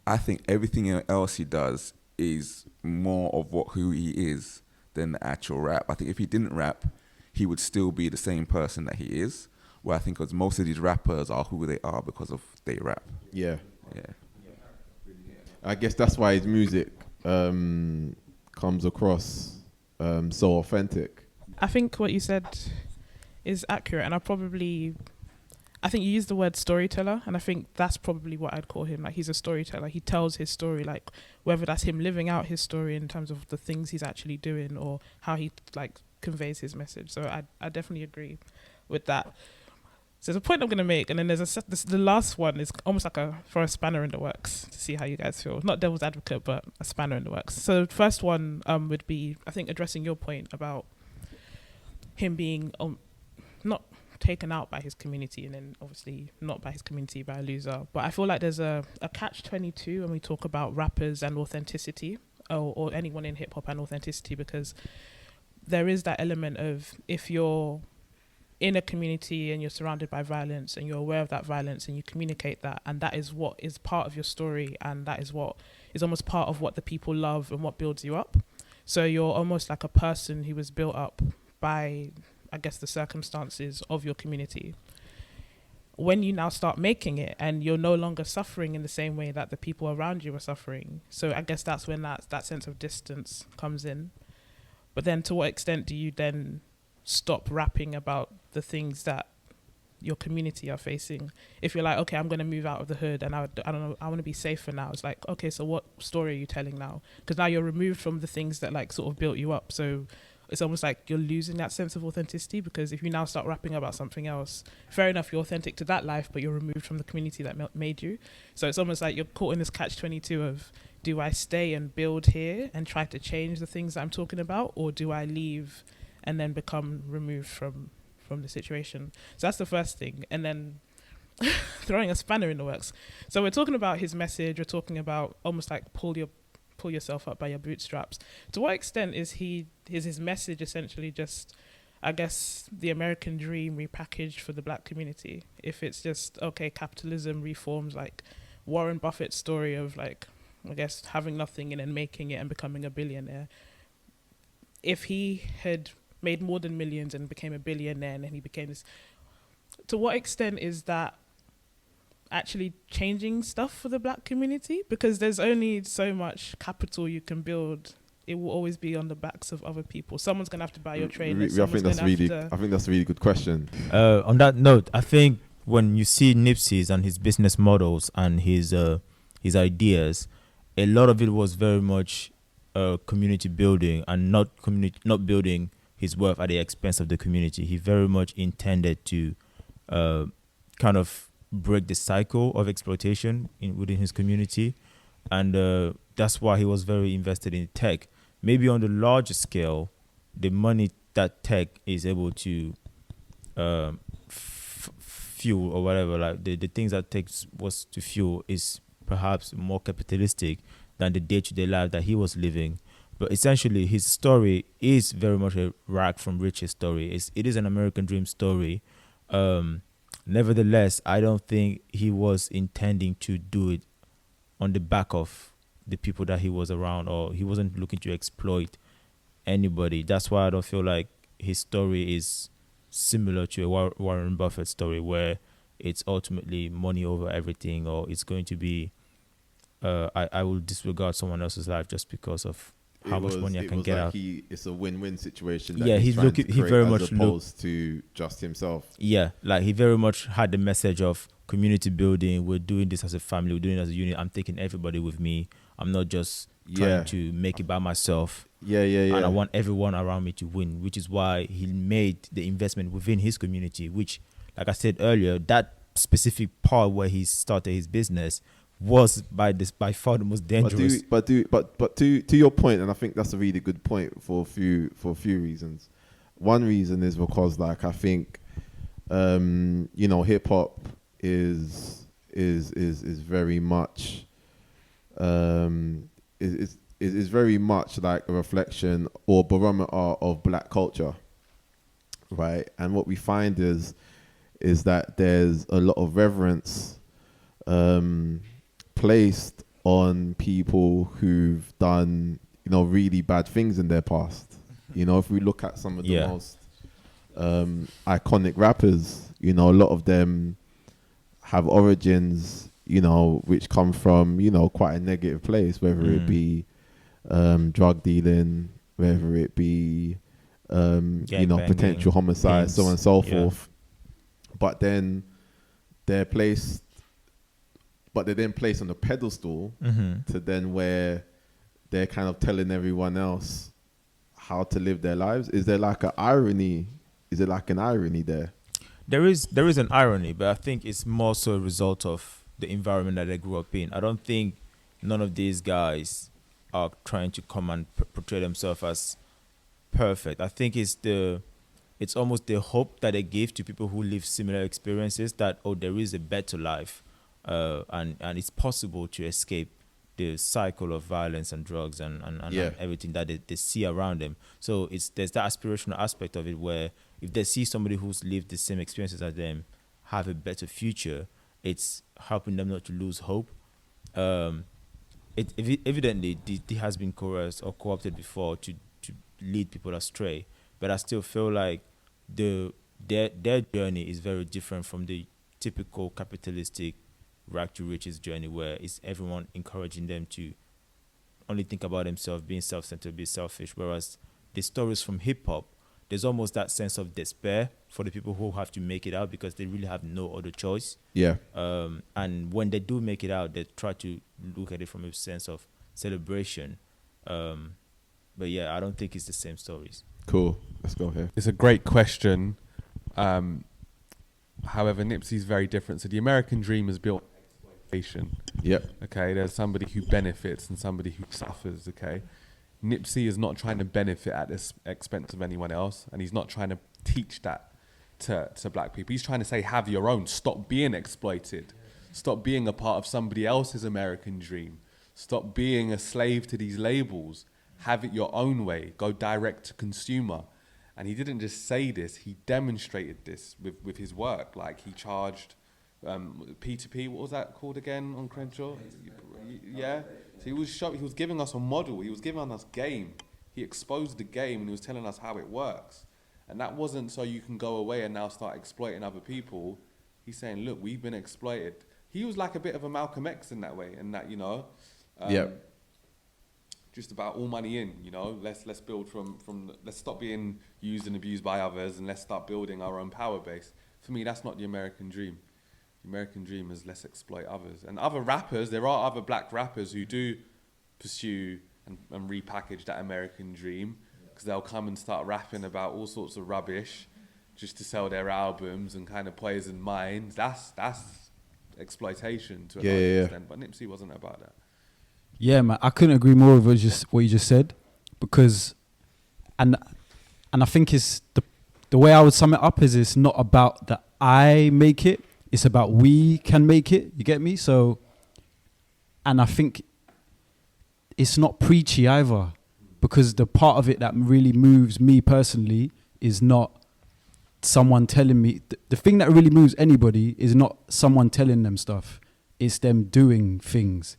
I think everything else he does is more of who he is than the actual rap. I think if he didn't rap, he would still be the same person that he is. where I think because most of these rappers are who they are because of they rap. Yeah. Yeah. I guess that's why his music comes across so authentic. I think what you said is accurate, and I think you used the word storyteller, and I think that's probably what I'd call him. Like, he's a storyteller. He tells his story, like whether that's him living out his story in terms of the things he's actually doing or how he like conveys his message. So I definitely agree with that. So there's a point I'm going to make, and then the last one is almost like for a spanner in the works to see how you guys feel. Not devil's advocate, but a spanner in the works. So the first one would be, I think, addressing your point about him being not taken out by his community, and then obviously not by his community, by a loser. But I feel like there's a catch-22 when we talk about rappers and authenticity, or anyone in hip-hop and authenticity, because there is that element of, if you're in a community and you're surrounded by violence and you're aware of that violence and you communicate that, and that is what is part of your story, and that is what is almost part of what the people love and what builds you up. So you're almost like a person who was built up by, I guess, the circumstances of your community. When you now start making it and you're no longer suffering in the same way that the people around you are suffering, so I guess that's when that sense of distance comes in. But then to what extent do you then stop rapping about the things that your community are facing? If you're like, okay, I'm going to move out of the hood and I don't know, I want to be safer now. It's like, okay, so what story are you telling now? Because now you're removed from the things that like sort of built you up. So it's almost like you're losing that sense of authenticity, because if you now start rapping about something else, fair enough, you're authentic to that life, but you're removed from the community that made you. So it's almost like you're caught in this catch-22 of, do I stay and build here and try to change the things that I'm talking about, or do I leave and then become removed from the situation? So that's the first thing. And then throwing a spanner in the works. So we're talking about his message. We're talking about almost like pull yourself up by your bootstraps. To what extent is his message essentially just, I guess, the American dream repackaged for the black community? If it's just, okay, capitalism reforms, like Warren Buffett's story of like, I guess, having nothing and then making it and becoming a billionaire. If he had made more than millions and became a billionaire and then he became this, to what extent is that actually changing stuff for the black community? Because there's only so much capital you can build. It will always be on the backs of other people. Someone's gonna have to buy your train. I think that's a really good question. On that note, I think when you see Nipsey's and his business models and his ideas, a lot of it was very much community building and not building his worth at the expense of the community. He very much intended to kind of break the cycle of exploitation within his community, and that's why he was very invested in tech. Maybe on the larger scale, the money that tech is able to fuel or whatever, like the things that tech was to fuel is perhaps more capitalistic than the day-to-day life that he was living. But essentially, his story is very much a rag from riches story. It is an American dream story. Nevertheless, I don't think he was intending to do it on the back of the people that he was around, or he wasn't looking to exploit anybody. That's why I don't feel like his story is similar to a Warren Buffett story, where it's ultimately money over everything, or it's going to be I will disregard someone else's life just because of how much money I can get out. It's a win-win situation. Yeah, he very much opposed to just himself. Yeah, like he very much had the message of community building. We're doing this as a family. We're doing it as a unit. I'm taking everybody with me. I'm not just trying to make it by myself. Yeah. And I want everyone around me to win, which is why he made the investment within his community, which, like I said earlier, that specific part where he started his business was by far the most dangerous. But to your point, and I think that's a really good point for a few reasons. One reason is because, like, I think hip hop is very much is very much like a reflection or barometer of black culture, right? And what we find is that there's a lot of reverence placed on people who've done, really bad things in their past. If we look at some of the most iconic rappers. You know, a lot of them have origins, you know, which come from, you know, quite a negative place, whether it be drug dealing, whether it be, you know, potential homicide, so on and so forth. But then they're placed on the pedestal to then where they're kind of telling everyone else how to live their lives. Is there like an irony? Is it like an irony there? There is an irony, but I think it's more so a result of the environment that they grew up in. I don't think none of these guys are trying to come and portray themselves as perfect. I think it's almost the hope that they give to people who live similar experiences that, oh, there is a better life, and it's possible to escape the cycle of violence and drugs and everything that they see around them. So there's that aspirational aspect of it where if they see somebody who's lived the same experiences as them have a better future, it's helping them not to lose hope. Evidently, it has been coerced or co-opted before to lead people astray, but I still feel like their journey is very different from the typical capitalistic rag to riches journey, where it's everyone encouraging them to only think about themselves, being self-centered, be selfish. Whereas the stories from hip-hop, there's almost that sense of despair for the people who have to make it out because they really have no other choice. Yeah. And when they do make it out, they try to look at it from a sense of celebration. But yeah, I don't think it's the same stories. Cool. Let's go here. It's a great question. However, Nipsey's very different. So the American dream is built on exploitation. Yep. Okay, there's somebody who benefits and somebody who suffers. Okay, Nipsey is not trying to benefit at the expense of anyone else, and he's not trying to teach that to black people. He's trying to say, have your own. Stop being exploited. Stop being a part of somebody else's American dream. Stop being a slave to these labels. Have it your own way. Go direct to consumer. And he didn't just say this, he demonstrated this with his work. Like he charged P2P, what was that called again on Crenshaw? Yeah. So he was giving us a model, he was giving us game. He exposed the game and he was telling us how it works. And that wasn't so you can go away and now start exploiting other people. He's saying, look, we've been exploited. He was like a bit of a Malcolm X in that way, and that, you know, just about all money in, you know, let's build let's stop being used and abused by others and let's start building our own power base. For me, that's not the American dream. The American dream is let's exploit others. And other rappers, there are other black rappers who do pursue and repackage that American dream, because they'll come and start rapping about all sorts of rubbish just to sell their albums and kind of poison minds. That's exploitation to a large extent. But Nipsey wasn't about that. Yeah, man, I couldn't agree more with what you just said, because, and I think it's the way I would sum it up is it's not about that I make it, it's about we can make it. You get me? So, and I think it's not preachy either, because the part of it that really moves me personally is not someone telling me. The thing that really moves anybody is not someone telling them stuff. It's them doing things.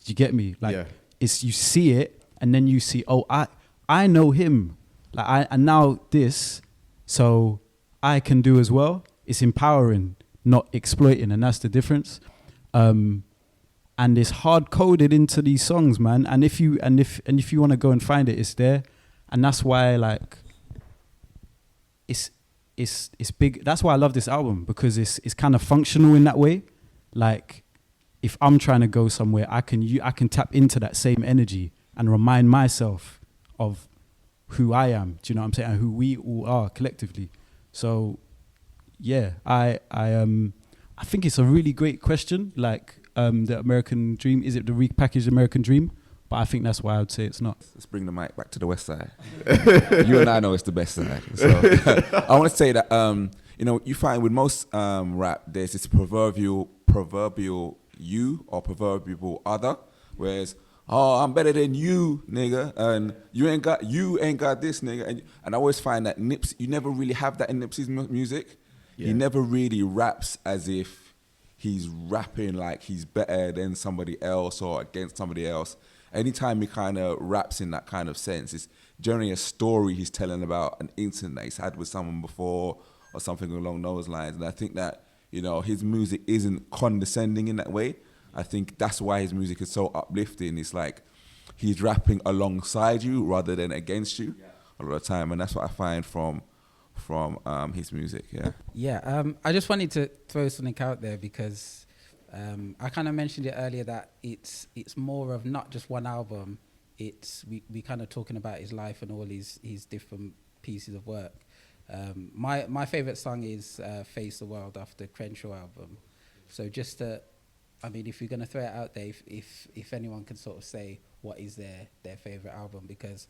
Do you get me? Like, it's you see it and then you see, oh, I know him. Like and now this, so I can do as well. It's empowering, not exploiting, and that's the difference. And it's hard coded into these songs, man. And if you want to go and find it, it's there. And that's why, like, it's big. That's why I love this album, because it's kind of functional in that way. Like, if I'm trying to go somewhere, I can tap into that same energy and remind myself of who I am. Do you know what I'm saying? And who we all are collectively. So, yeah, I think it's a really great question. Like, the American dream, is it the repackaged American dream? But I think that's why I would say it's not. Let's bring the mic back to the West Side. You and I know it's the best side. So I want to say that you know, you find with most rap, there's this proverbial you or proverbial other, whereas, oh, I'm better than you, nigga, and you ain't got this, nigga, and I always find that you never really have that in Nipsey's music. He never really raps as if he's rapping like he's better than somebody else or against somebody else. anytime he kind of raps in that kind of sense, it's generally a story he's telling about an incident that he's had with someone before or something along those lines. And I think that, you know, his music isn't condescending in that way. I think that's why his music is so uplifting. It's like he's rapping alongside you rather than against you a lot of the time. And that's what I find from his music, I just wanted to throw something out there because I kind of mentioned it earlier that it's more of not just one album. It's we kind of talking about his life and all his different pieces of work. My favorite song is Face the World off the Crenshaw album. So just I mean, if you're going to throw it out there, if anyone can sort of say what is their favorite album, because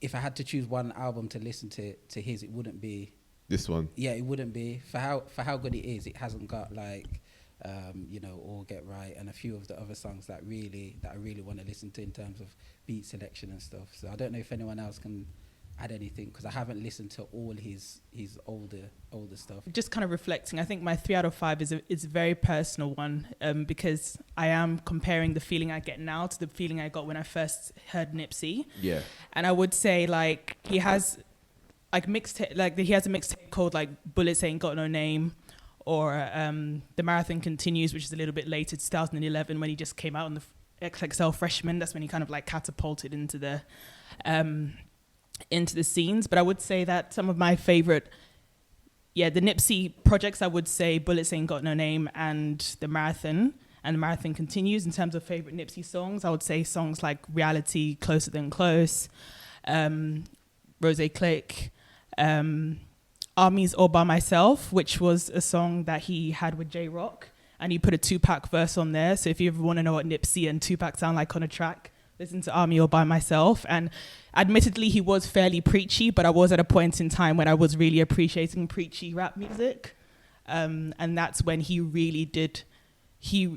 if I had to choose one album to listen to his, it wouldn't be this one. Yeah, it wouldn't be for how good it is. It hasn't got like you know, All Get Right and a few of the other songs that I really want to listen to in terms of beat selection and stuff. So I don't know if anyone else can add anything because I haven't listened to all his older stuff. Just kind of reflecting, I think my 3 out of 5 is a very personal one because I am comparing the feeling I get now to the feeling I got when I first heard Nipsey. Yeah. And I would say like he has like mixtape, like he has a mixtape called like Bullets Ain't Got No Name, or The Marathon Continues, which is a little bit later, 2011, when he just came out on the XXL Freshman. That's when he kind of like catapulted into the scenes. But I would say that some of my favorite, the Nipsey projects, I would say Bullets Ain't Got No Name and The Marathon Continues. In terms of favorite Nipsey songs, I would say songs like Reality, Closer Than Close, Rose Click, Armies All By Myself, which was a song that he had with J-Rock, and he put a Tupac verse on there. So if you ever want to know what Nipsey and Tupac sound like on a track, listen to Army All By Myself. And admittedly, he was fairly preachy, but I was at a point in time when I was really appreciating preachy rap music. And that's when he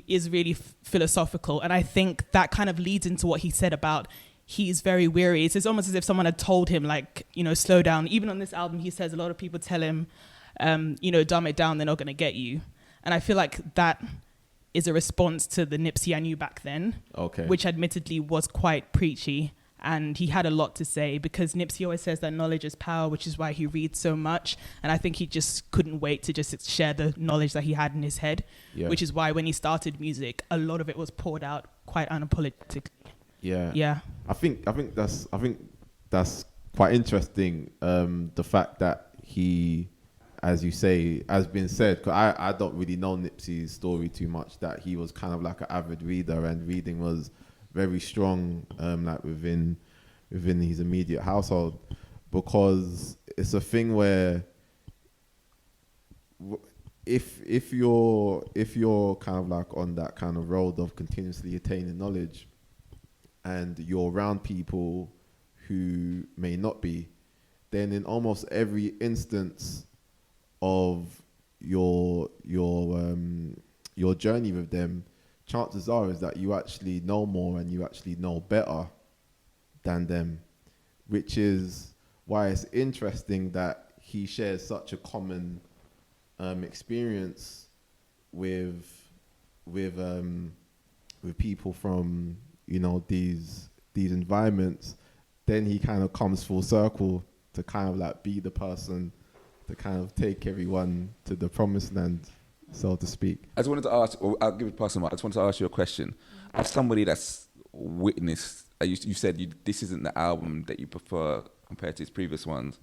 is really philosophical. And I think that kind of leads into what he said about he's very weary. It's almost as if someone had told him, like, you know, slow down. Even on this album, he says a lot of people tell him, you know, dumb it down, they're not going to get you. And I feel like that is a response to the Nipsey I knew back then, which admittedly was quite preachy. And he had a lot to say because Nipsey always says that knowledge is power, which is why he reads so much. And I think he just couldn't wait to just share the knowledge that he had in his head, which is why when he started music, a lot of it was poured out quite unapologetically. Yeah. I think that's quite interesting. The fact that he, as you say, has been said, 'cause I don't really know Nipsey's story too much, that he was kind of like an avid reader and reading was very strong, like within his immediate household, because it's a thing where if you're kind of like on that kind of road of continuously attaining knowledge, and you're around people who may not be, then in almost every instance of your journey with them, chances are is that you actually know more and you actually know better than them, which is why it's interesting that he shares such a common experience with people from, you know, these environments. Then he kind of comes full circle to kind of like be the person to kind of take everyone to the promised land, so to speak. I just wanted to ask, or I'll give it personal. I just wanted to ask you a question. As somebody that's witnessed, you said this isn't the album that you prefer compared to his previous ones.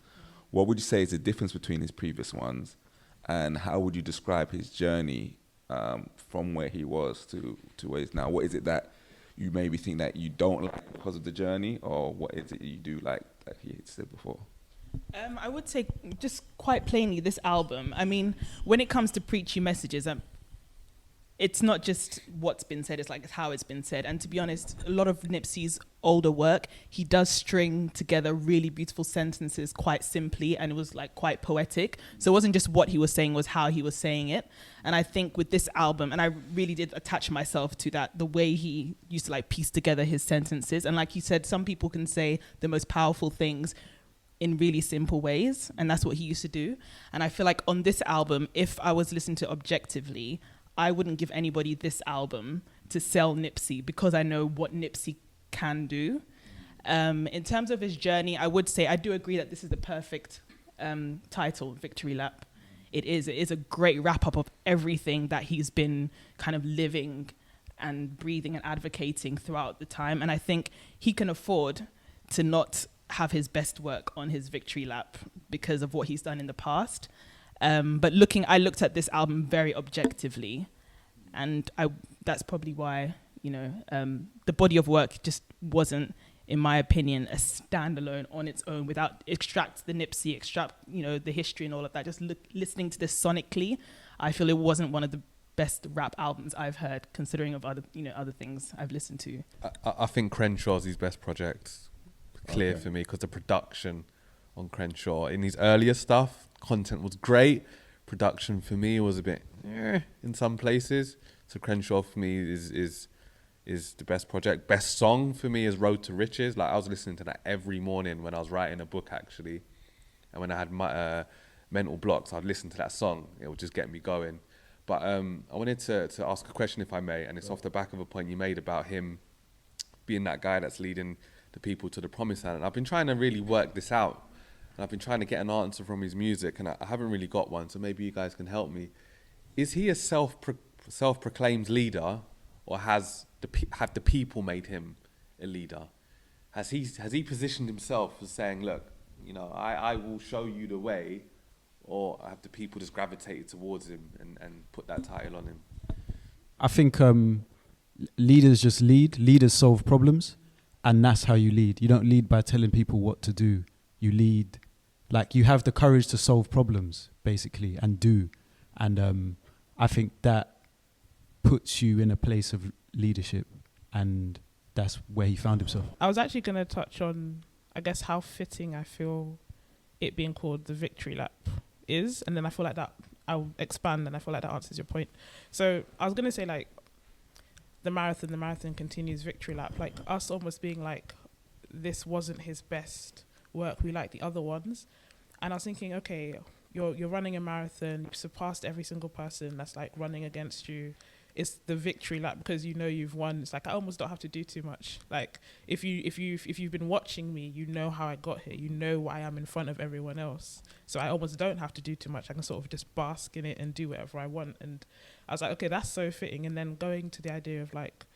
What would you say is the difference between his previous ones, and how would you describe his journey from where he was to where he is now? What is it that you maybe think that you don't like because of the journey, or what is it you do like that he had said before? I would say just quite plainly this album. I mean, when it comes to preachy messages, it's not just what's been said, it's like how it's been said. And to be honest, a lot of Nipsey's older work, he does string together really beautiful sentences quite simply, and it was like quite poetic. So it wasn't just what he was saying, it was how he was saying it. And I think with this album, and I really did attach myself to that, the way he used to like piece together his sentences. And like you said, some people can say the most powerful things in really simple ways, and that's what he used to do. And I feel like on this album, if I was listening to objectively, I wouldn't give anybody this album to sell Nipsey, because I know what Nipsey can do. In terms of his journey, I would say I do agree that this is the perfect title, Victory Lap. It is a great wrap up of everything that he's been kind of living and breathing and advocating throughout the time. And I think he can afford to not have his best work on his victory lap because of what he's done in the past. But I looked at this album very objectively, and that's probably why, the body of work just wasn't, in my opinion, a standalone on its own without extract the history and all of that. Just listening to this sonically, I feel it wasn't one of the best rap albums I've heard, considering of other things I've listened to. I think Crenshaw's his best project, clear for me, because the production on Crenshaw in his earlier stuff, content was great. Production for me was a bit in some places. So Crenshaw for me is the best project. Best song for me is Road to Riches. Like, I was listening to that every morning when I was writing a book, actually, and when I had my mental blocks, I'd listen to that song. It would just get me going. But I wanted to ask a question, if I may, and it's off the back of a point you made about him being that guy that's leading the people to the promised land. And I've been trying to really work this out, and I've been trying to get an answer from his music, and I haven't really got one, so maybe you guys can help me. Is he a self-proclaimed leader, or have the people made him a leader? Has he positioned himself as saying, look, I will show you the way, or have the people just gravitated towards him and put that title on him? I think leaders just lead. Leaders solve problems, and that's how you lead. You don't lead by telling people what to do. You lead, like, you have the courage to solve problems, basically, and do. And I think that puts you in a place of leadership, and that's where he found himself. I was actually going to touch on, I guess, how fitting I feel it being called the Victory Lap is, and then I feel like that I'll expand, and I feel like that answers your point. So I was going to say, like, the marathon continues, Victory Lap, like us almost being like, this wasn't his best work, we like the other ones. And I was thinking, okay, you're running a marathon, you've surpassed every single person that's like running against you. It's the victory lap because you've won. It's like I almost don't have to do too much. Like if you've been watching me, you know how I got here. You know why I'm in front of everyone else. So I almost don't have to do too much. I can sort of just bask in it and do whatever I want. And I was like, okay, that's so fitting. And then going to the idea of like,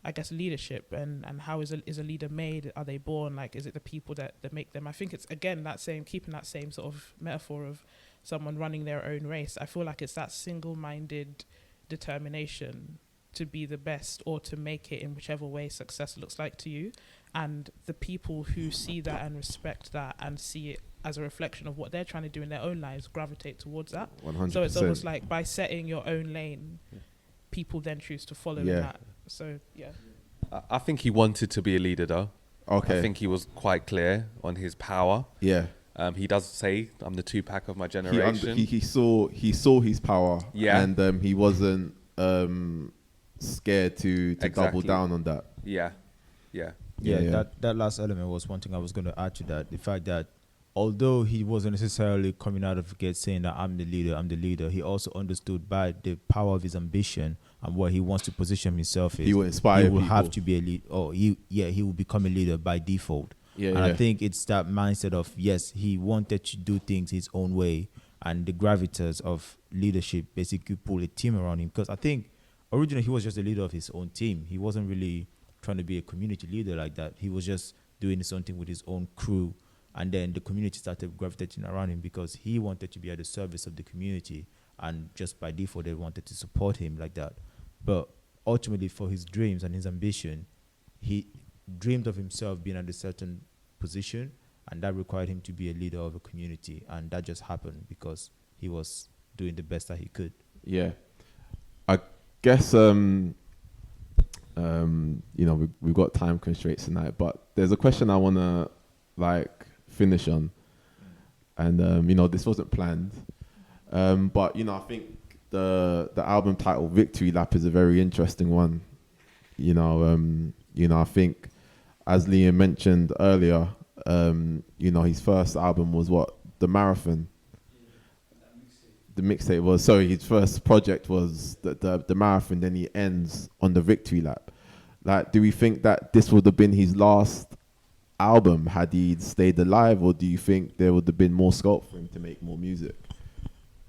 I guess leadership and how is a leader made? Are they born? Like, is it the people that make them? I think it's again keeping that same sort of metaphor of someone running their own race. I feel like it's that single-minded determination to be the best or to make it in whichever way success looks like to you, and the people who see that and respect that and see it as a reflection of what they're trying to do in their own lives gravitate towards that. 100%. So it's almost like by setting your own lane, people then choose to follow in that. So yeah, I think he wanted to be a leader though. Okay. I think he was quite clear on his power. Yeah. He does say, "I'm the Tupac of my generation." He saw his power. Yeah. And he wasn't scared to double down on that. Yeah, that last element was one thing I was going to add to that. The fact that although he wasn't necessarily coming out of the gate saying that I'm the leader, he also understood by the power of his ambition and where he wants to position himself is, he will inspire he will people. have to be a leader. He will become a leader by default. I think it's that mindset of, yes, he wanted to do things his own way, and the gravitas of leadership basically pull a team around him. Because I think originally he was just a leader of his own team. He wasn't really trying to be a community leader like that. He was just doing something with his own crew, and then the community started gravitating around him because he wanted to be at the service of the community, and just by default they wanted to support him like that. But ultimately, for his dreams and his ambition, he dreamed of himself being at a certain position, and that required him to be a leader of a community, and that just happened because he was doing the best that he could. Yeah, I guess we've got time constraints tonight, but there's a question I want to finish on, and this wasn't planned, but I think the album title Victory Lap is a very interesting one. I think, as Liam mentioned earlier, his first album was the Marathon. The mixtape was, sorry, his first project was the Marathon, then he ends on the Victory Lap. Like, do we think that this would have been his last album had he stayed alive, or do you think there would have been more scope for him to make more music?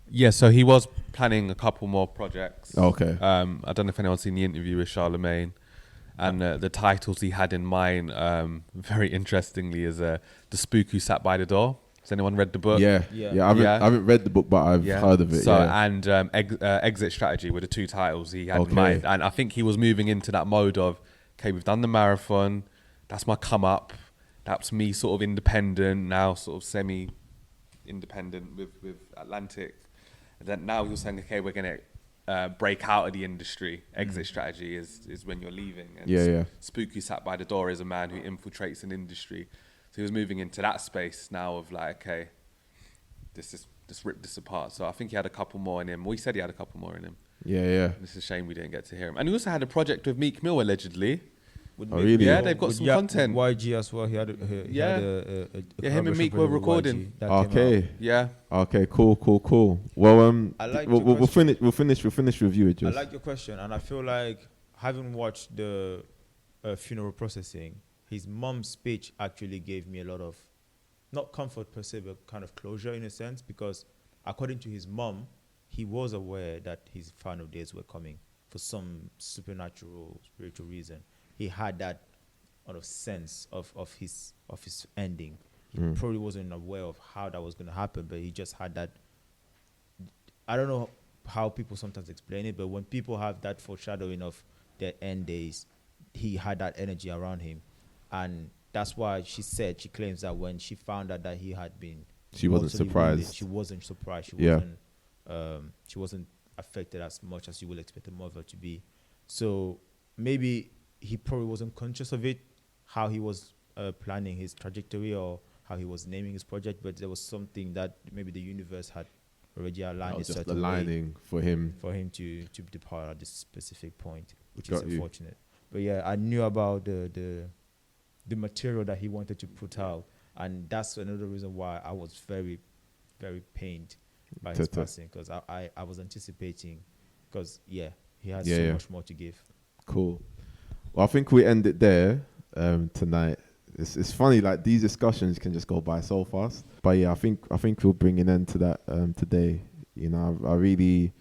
Yeah, so he was planning a couple more projects. Okay. I don't know if anyone's seen the interview with Charlemagne, and the titles he had in mind, very interestingly, is The Spook Who Sat by the Door. Has anyone read the book? Yeah. I haven't read the book, but I've heard of it. So, yeah. and Exit Strategy were the two titles he had in Okay. mind. And I think he was moving into that mode of, okay, we've done the marathon. That's my come up. That's me sort of independent, now sort of semi-independent with Atlantic. And then now you're saying, okay, we're going to break out of the industry. Exit Strategy is when you're leaving. And Spook Who Sat by the Door is a man who infiltrates an industry. So he was moving into that space now of like, okay, just rip this apart. So I think he had a couple more in him. Well, he said he had a couple more in him. Yeah. It's a shame we didn't get to hear him. And he also had a project with Meek Mill, allegedly. Oh, really? Yeah, they've got some content. YG as well. He had him and Meek were recording. Okay. Yeah. Okay. Cool. Well, I like we'll finish with you, I just. like your question, and I feel like having watched the funeral processing, his mom's speech actually gave me a lot of, not comfort per se, but kind of closure in a sense, because according to his mom, he was aware that his final days were coming for some supernatural, spiritual reason. He had that sort of sense of his ending. He probably wasn't aware of how that was going to happen, but he just had that. I don't know how people sometimes explain it, but when people have that foreshadowing of their end days, he had that energy around him. And that's why she claims that when she found out that he had been, She wasn't mortally surprised. wounded, she wasn't surprised. She wasn't affected as much as you would expect a mother to be. So maybe he probably wasn't conscious of it, how he was planning his trajectory or how he was naming his project, but there was something that maybe the universe had already aligned a Just certain aligning for him. to depart at this specific point, which Got is you. unfortunate. But yeah, I knew about the material that he wanted to put out, and that's another reason why I was very, very pained by his passing, because I was anticipating, because he has so much more to give. Cool. Well, I think we end it there tonight. It's funny, like these discussions can just go by so fast. But yeah, I think we'll bring an end to that today. You know, I really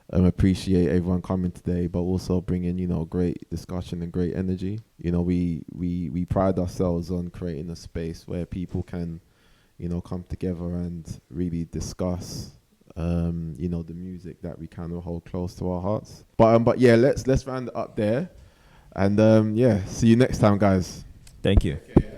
appreciate everyone coming today, but also bringing, you know, great discussion and great energy. You know, we pride ourselves on creating a space where people can, you know, come together and really discuss, you know, the music that we kind of hold close to our hearts. But yeah, let's round it up there. And see you next time, guys. Thank you. Okay.